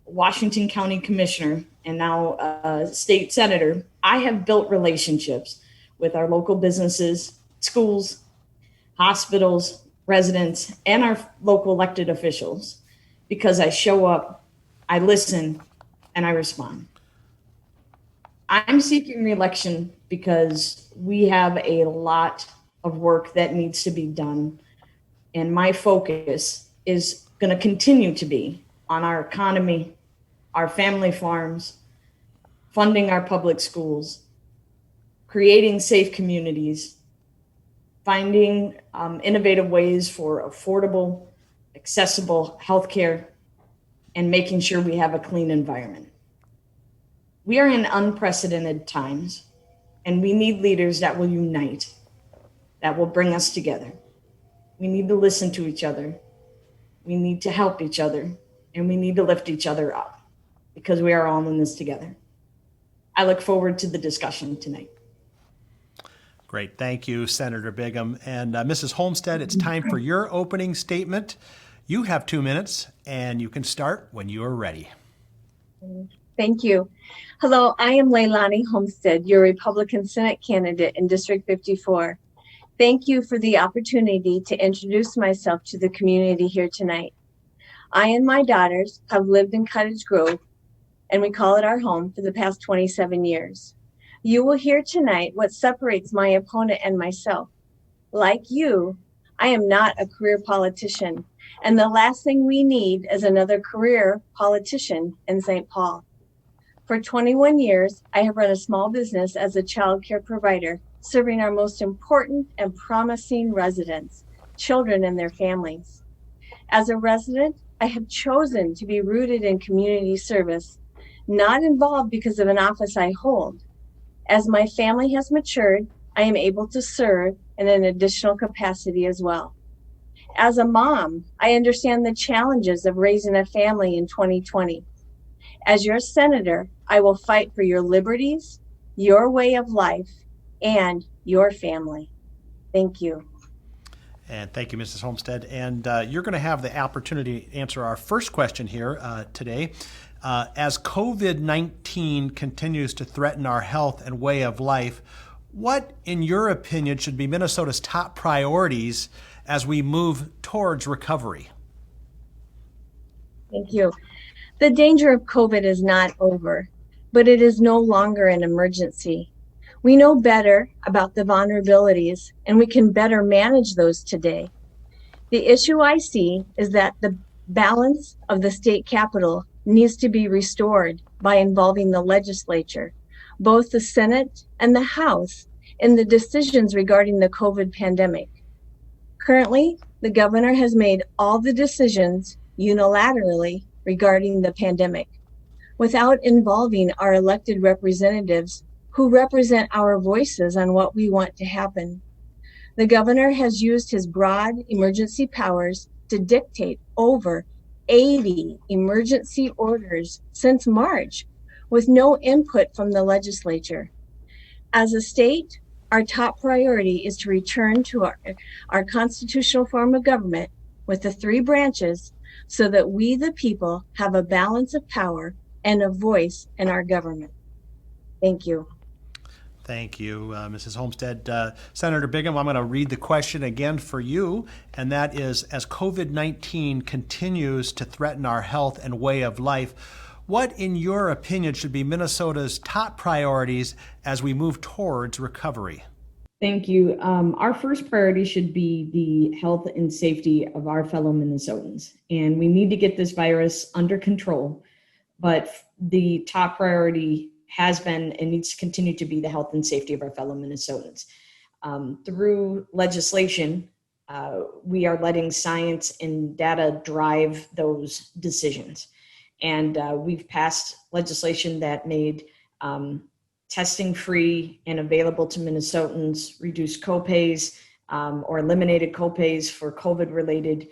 Washington County Commissioner, and now a state senator, I have built relationships with our local businesses, schools, hospitals, residents, and our local elected officials because I show up, I listen, and I respond. I'm seeking re-election because we have a lot of work that needs to be done. And my focus is going to continue to be on our economy, our family farms, funding our public schools, creating safe communities, finding innovative ways for affordable, accessible healthcare, and making sure we have a clean environment. We are in unprecedented times, and we need leaders that will unite, that will bring us together. We need to listen to each other. We need to help each other, and we need to lift each other up because we are all in this together. I look forward to the discussion tonight. Great. Thank you, Senator Bigham. And Mrs. Holmstadt, it's time for your opening statement. You have 2 minutes, and you can start when you are ready. Thank you. Hello, I am Leilani Holmstadt, your Republican Senate candidate in District 54. Thank you for the opportunity to introduce myself to the community here tonight. I and my daughters have lived in Cottage Grove, and we call it our home, for the past 27 years. You will hear tonight what separates my opponent and myself. Like you, I am not a career politician, and the last thing we need is another career politician in St. Paul. For 21 years, I have run a small business as a child care provider, serving our most important and promising residents, children and their families. As a resident, I have chosen to be rooted in community service, not involved because of an office I hold. As my family has matured, I am able to serve in an additional capacity as well. As a mom, I understand the challenges of raising a family in 2020. As your senator, I will fight for your liberties, your way of life, and your family. Thank you. And thank you, Mrs. Holmstadt. And you're going to have the opportunity to answer our first question here today. As COVID-19 continues to threaten our health and way of life, what, in your opinion, should be Minnesota's top priorities as we move towards recovery? Thank you. The danger of COVID is not over, but it is no longer an emergency. We know better about the vulnerabilities and we can better manage those today. The issue I see is that the balance of the state capitol needs to be restored by involving the legislature, both the Senate and the House, in the decisions regarding the COVID pandemic. Currently, the governor has made all the decisions unilaterally regarding the pandemic without involving our elected representatives who represent our voices on what we want to happen. The governor has used his broad emergency powers to dictate over 80 emergency orders since March with no input from the legislature. As a state, our top priority is to return to our constitutional form of government with the three branches so that we, the people, have a balance of power and a voice in our government. Thank you. Thank you, Mrs. Holmstadt. Senator Bigham, I'm going to read the question again for you, and that is, as COVID-19 continues to threaten our health and way of life, what, in your opinion, should be Minnesota's top priorities as we move towards recovery? Thank you. Our first priority should be the health and safety of our fellow Minnesotans, and we need to get this virus under control. But the top priority has been and needs to continue to be the health and safety of our fellow Minnesotans. Through legislation, we are letting science and data drive those decisions. And we've passed legislation that made testing free and available to Minnesotans, reduced copays or eliminated copays for COVID-related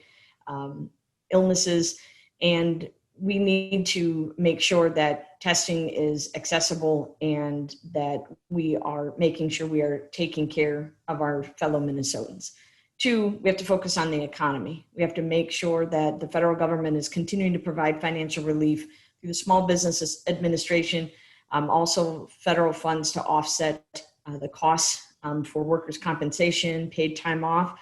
illnesses. And we need to make sure that testing is accessible and that we are making sure we are taking care of our fellow Minnesotans. Two, we have to focus on the economy. We have to make sure that the federal government is continuing to provide financial relief through the Small Business Administration, also federal funds to offset the costs for workers' compensation, paid time off.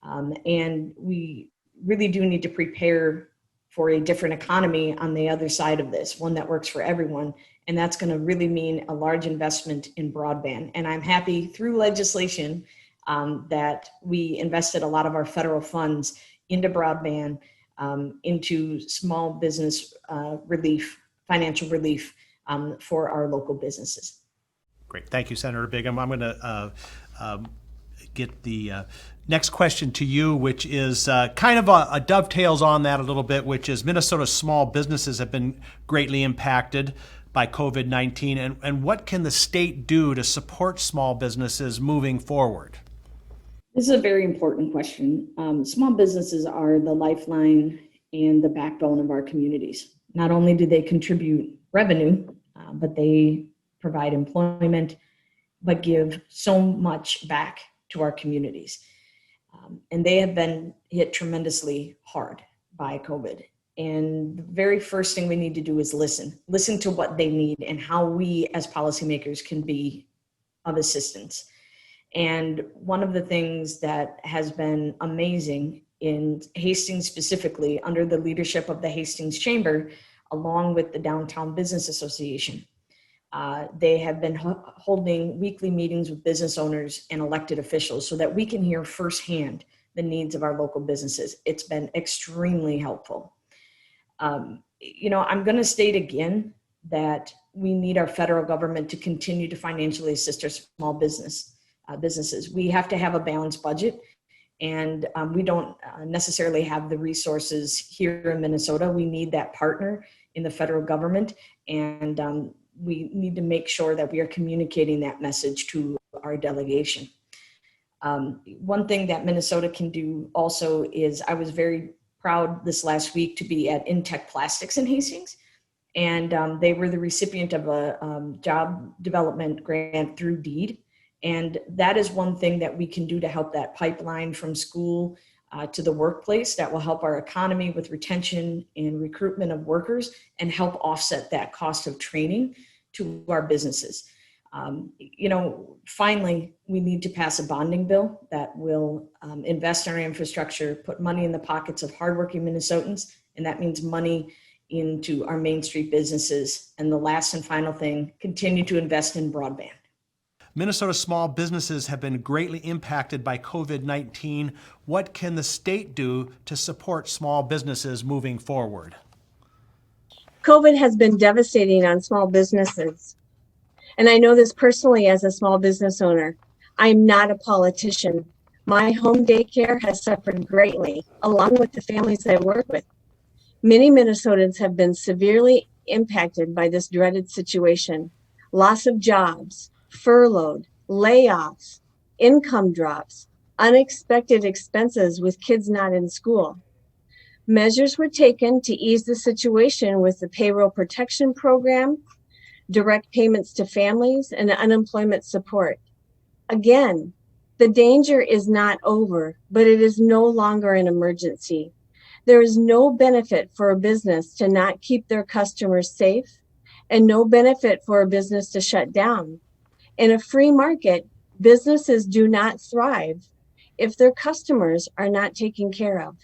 And we really do need to prepare for a different economy on the other side of this, one that works for everyone. And that's going to really mean a large investment in broadband. And I'm happy through legislation that we invested a lot of our federal funds into broadband, into small business relief, financial relief for our local businesses. Great. Thank you, Senator Bigham. I'm going to get the next question to you, which is kind of a dovetails on that a little bit, which is Minnesota's small businesses have been greatly impacted by COVID-19, and what can the state do to support small businesses moving forward? This is a very important question. Small businesses are the lifeline and the backbone of our communities. Not only do they contribute revenue, but they provide employment, but give so much back to our communities. And they have been hit tremendously hard by COVID. And the very first thing we need to do is listen to what they need and how we as policymakers can be of assistance. And one of the things that has been amazing in Hastings specifically, under the leadership of the Hastings Chamber, along with the Downtown Business Association, they have been holding weekly meetings with business owners and elected officials so that we can hear firsthand the needs of our local businesses. It's been extremely helpful. I'm going to state again that we need our federal government to continue to financially assist our small businesses. We have to have a balanced budget, and we don't necessarily have the resources here in Minnesota. We need that partner in the federal government, and we need to make sure that we are communicating that message to our delegation. One thing that Minnesota can do also is, I was very proud this last week to be at Intech Plastics in Hastings, and they were the recipient of a job development grant through DEED. And that is one thing that we can do to help that pipeline from school to the workplace that will help our economy with retention and recruitment of workers and help offset that cost of training to our businesses. Finally, we need to pass a bonding bill that will invest in our infrastructure, put money in the pockets of hardworking Minnesotans, and that means money into our Main Street businesses. And the last and final thing, continue to invest in broadband. Minnesota small businesses have been greatly impacted by COVID-19. What can the state do to support small businesses moving forward? COVID has been devastating on small businesses. And I know this personally as a small business owner. I'm not a politician. My home daycare has suffered greatly, along with the families I work with. Many Minnesotans have been severely impacted by this dreaded situation. Loss of jobs, furloughed, layoffs, income drops, unexpected expenses with kids not in school. Measures were taken to ease the situation with the payroll protection program, direct payments to families, and unemployment support. Again, the danger is not over, but it is no longer an emergency. There is no benefit for a business to not keep their customers safe, and no benefit for a business to shut down. In a free market, businesses do not thrive if their customers are not taken care of.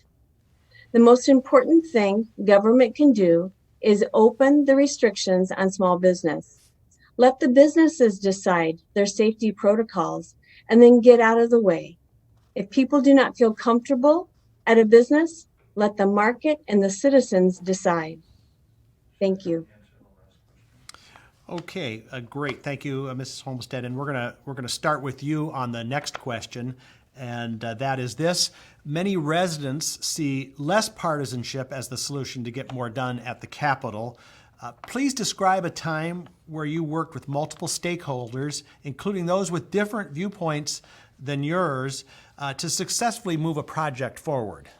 The most important thing government can do is open the restrictions on small business. Let the businesses decide their safety protocols and then get out of the way. If people do not feel comfortable at a business, let the market and the citizens decide. Thank you. Okay, great. Thank you, Mrs. Holmstadt. And we're gonna start with you on the next question, and that is this: many residents see less partisanship as the solution to get more done at the Capitol. Please describe a time where you worked with multiple stakeholders, including those with different viewpoints than yours, to successfully move a project forward.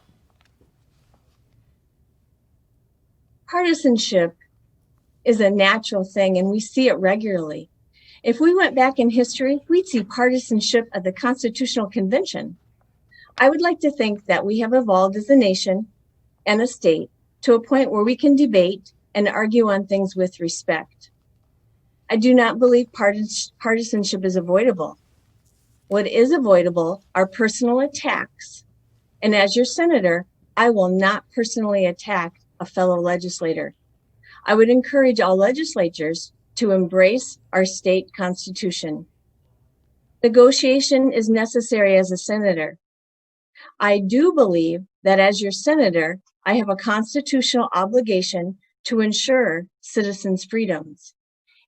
Partisanship is a natural thing, and we see it regularly. If we went back in history, we'd see partisanship at the Constitutional Convention. I would like to think that we have evolved as a nation and a state to a point where we can debate and argue on things with respect. I do not believe partisanship is avoidable. What is avoidable are personal attacks. And as your senator, I will not personally attack a fellow legislator. I would encourage all legislatures to embrace our state constitution. Negotiation is necessary as a senator. I do believe that as your senator, I have a constitutional obligation to ensure citizens' freedoms.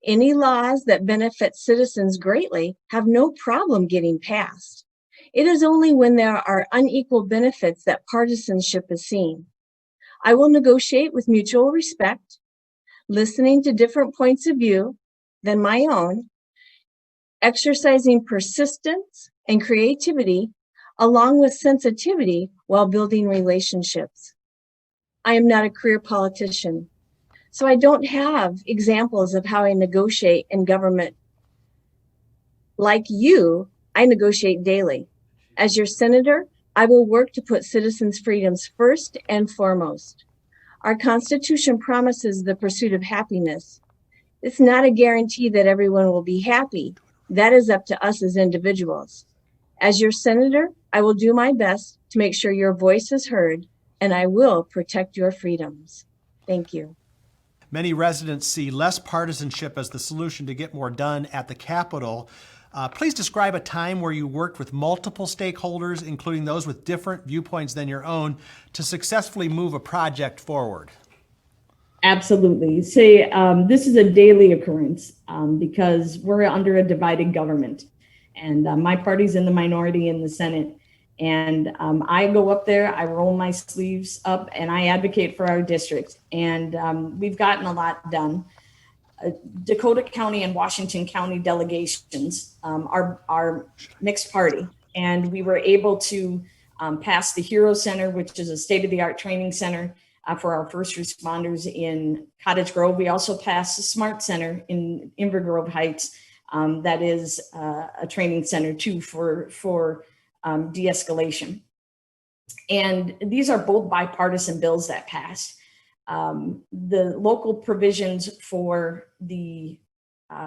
Any laws that benefit citizens greatly have no problem getting passed. It is only when there are unequal benefits that partisanship is seen. I will negotiate with mutual respect, listening to different points of view than my own, exercising persistence and creativity along with sensitivity while building relationships. I am not a career politician, so I don't have examples of how I negotiate in government. Like you, I negotiate daily. As your senator, I will work to put citizens' freedoms first and foremost. Our Constitution promises the pursuit of happiness. It's not a guarantee that everyone will be happy. That is up to us as individuals. As your senator, I will do my best to make sure your voice is heard, and I will protect your freedoms. Thank you. Many residents see less partisanship as the solution to get more done at the Capitol. Please describe a time where you worked with multiple stakeholders, including those with different viewpoints than your own, to successfully move a project forward. Absolutely. This is a daily occurrence because we're under a divided government, and my party's in the minority in the Senate. And I go up there, I roll my sleeves up, and I advocate for our district. And we've gotten a lot done. Dakota County and Washington County delegations are mixed party, and we were able to pass the Hero Center, which is a state-of-the-art training center for our first responders in Cottage Grove. We also passed the Smart Center in Inver Grove Heights. That is a training center too for de-escalation. And these are both bipartisan bills that passed. The local provisions for the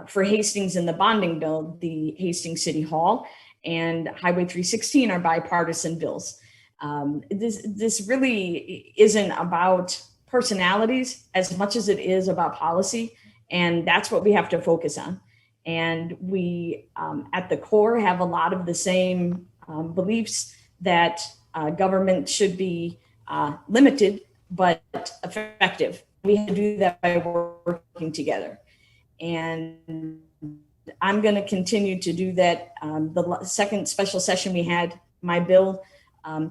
for Hastings in the bonding bill, the Hastings City Hall and Highway 316 are bipartisan bills. This really isn't about personalities as much as it is about policy, and that's what we have to focus on. And we, at the core, have a lot of the same beliefs that government should be limited but effective. We have to do that by working together. And I'm going to continue to do that. The second special session we had, my bill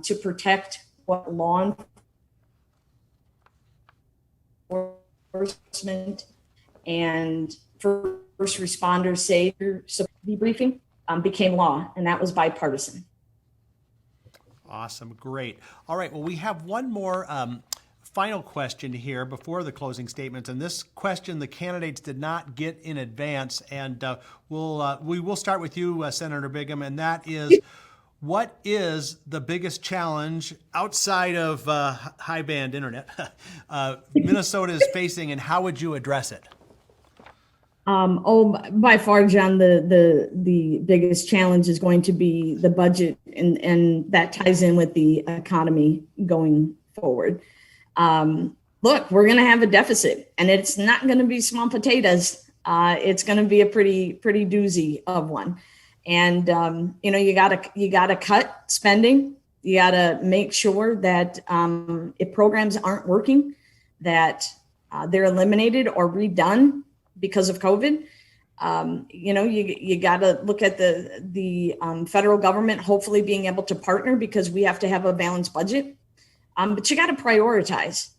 to protect what law enforcement and first responders say debriefing became law, and that was bipartisan. Awesome, great. All right, well, we have one more final question here before the closing statements, and this question the candidates did not get in advance, and we will start with you, Senator Bigham, and that is, what is the biggest challenge outside of high band internet Minnesota is facing, and how would you address it? By far, John, the biggest challenge is going to be the budget, and that ties in with the economy going forward. Look, we're going to have a deficit, and it's not going to be small potatoes. It's going to be a pretty doozy of one. And you gotta cut spending. You gotta make sure that if programs aren't working, that they're eliminated or redone because of COVID. You got to look at the federal government hopefully being able to partner, because we have to have a balanced budget. But you got to prioritize.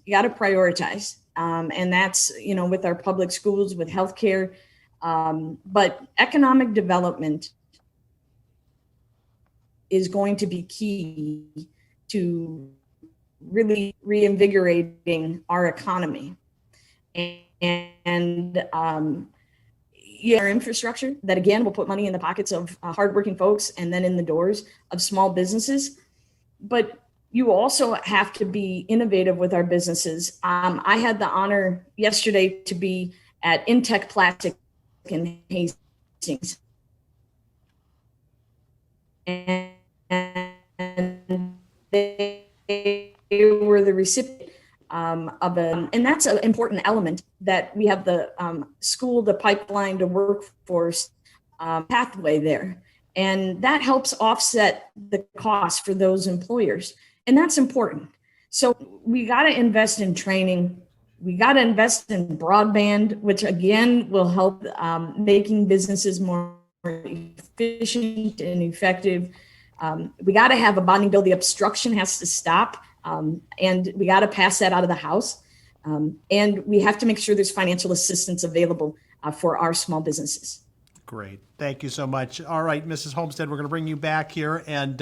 And that's, with our public schools, with healthcare. But economic development is going to be key to really reinvigorating our economy. And our infrastructure that, again, will put money in the pockets of hardworking folks and then in the doors of small businesses. But you also have to be innovative with our businesses. I had the honor yesterday to be at Intech Plastic in Hastings. And they were the recipient and that's an important element, that we have the school, the pipeline to workforce pathway there. And that helps offset the cost for those employers. And that's important. So we got to invest in training. We got to invest in broadband, which again will help making businesses more efficient and effective. We got to have a bonding bill. The obstruction has to stop. And we got to pass that out of the House. And we have to make sure there's financial assistance available for our small businesses. Great. Thank you so much. All right, Mrs. Holmstadt, we're going to bring you back here. And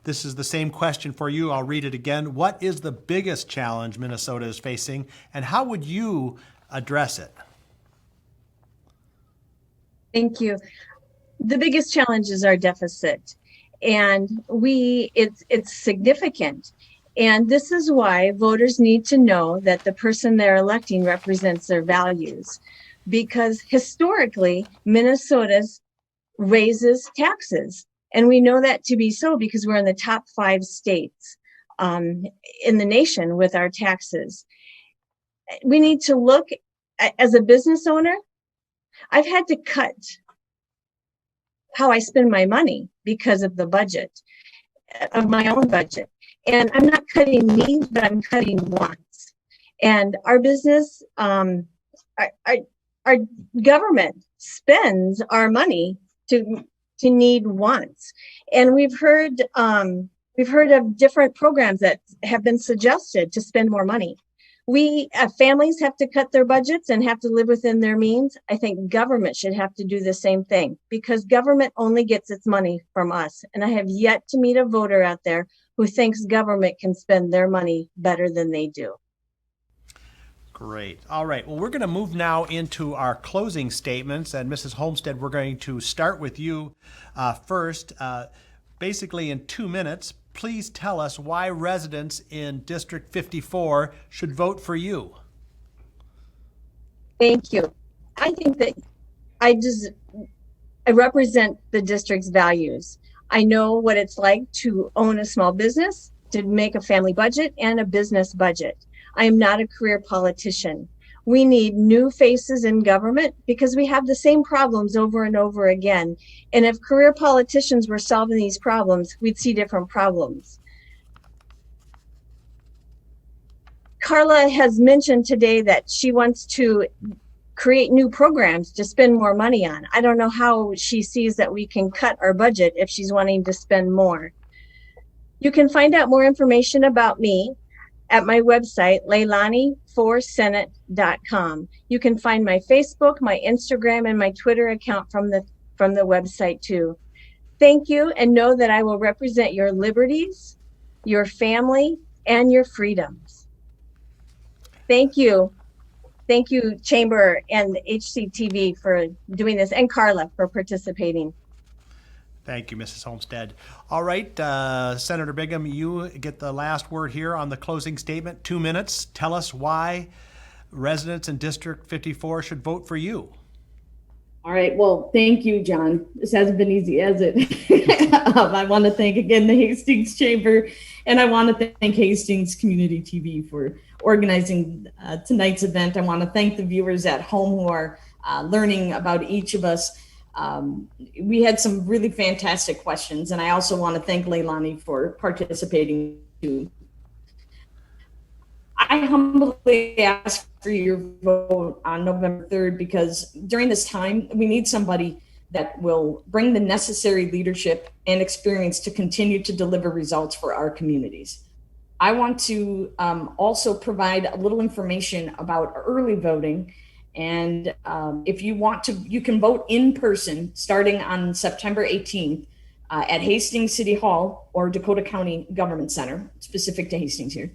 this is the same question for you. I'll read it again. What is the biggest challenge Minnesota is facing, and how would you address it? Thank you. The biggest challenge is our deficit, and it's significant. And this is why voters need to know that the person they're electing represents their values, because historically, Minnesota raises taxes. And we know that to be so because we're in the top 5 states in the nation with our taxes. We need to look, as a business owner, I've had to cut how I spend my money because of the budget, of my own budget. And I'm not cutting needs, but I'm cutting wants. And our business, our government spends our money to need wants. And we've heard of different programs that have been suggested to spend more money. We families have to cut their budgets and have to live within their means. I think government should have to do the same thing, because government only gets its money from us. And I have yet to meet a voter out there who thinks government can spend their money better than they do. Great. All right. Well, we're going to move now into our closing statements. And Mrs. Holmstadt, we're going to start with you first. Basically, in 2 minutes, please tell us why residents in District 54 should vote for you. Thank you. I think that I represent the district's values. I know what it's like to own a small business, to make a family budget and a business budget. I am not a career politician. We need new faces in government because we have the same problems over and over again. And if career politicians were solving these problems, we'd see different problems. Karla has mentioned today that she wants to create new programs to spend more money on. I don't know how she sees that we can cut our budget if she's wanting to spend more. You can find out more information about me at my website, Leilani4senate.com. You can find my Facebook, my Instagram, and my Twitter account from the website too. Thank you, and know that I will represent your liberties, your family, and your freedoms. Thank you. Thank you, Chamber and HCTV, for doing this, and Karla for participating. Thank you, Mrs. Holmstead. All right, Senator Bigham, you get the last word here on the closing statement. 2 minutes. Tell us why residents in District 54 should vote for you. All right. Well, thank you, John. This hasn't been easy, has it? I want to thank again the Hastings Chamber, and I want to thank Hastings Community TV for organizing tonight's event. I want to thank the viewers at home who are learning about each of us. We had some really fantastic questions, and I also want to thank Leilani for participating too. I humbly ask for your vote on November 3rd because during this time, we need somebody that will bring the necessary leadership and experience to continue to deliver results for our communities. I want to also provide a little information about early voting. And if you want to, you can vote in person starting on September 18th at Hastings City Hall or Dakota County Government Center, specific to Hastings here.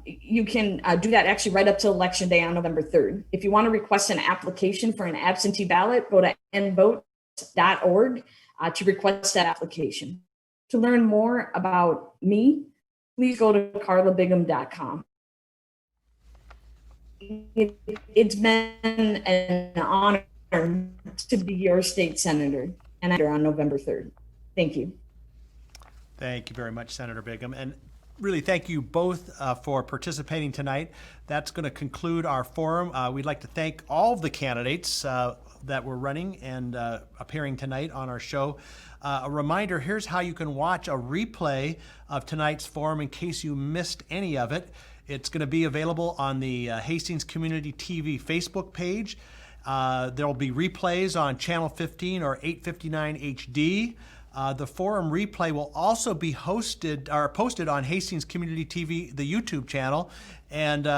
You can do that actually right up to Election Day on November 3rd. If you want to request an application for an absentee ballot, go to nvote.org to request that application. To learn more about me, please go to karlabigham.com. It's been an honor to be your state senator and on November 3rd. Thank you. Thank you very much, Senator Bigham. And really thank you both for participating tonight. That's going to conclude our forum. We'd like to thank all of the candidates that were running and appearing tonight on our show. A reminder, here's how you can watch a replay of tonight's forum in case you missed any of it. It's going to be available on the Hastings Community TV Facebook page. There will be replays on Channel 15 or 859 HD. The forum replay will also be hosted or posted on Hastings Community TV, the YouTube channel, and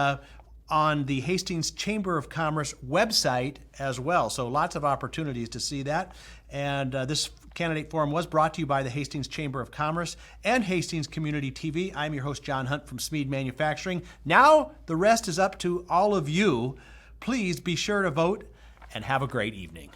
on the Hastings Chamber of Commerce website as well. So lots of opportunities to see that. And this candidate forum was brought to you by the Hastings Chamber of Commerce and Hastings Community TV. I'm your host, John Hunt from Smead Manufacturing. Now the rest is up to all of you. Please be sure to vote and have a great evening.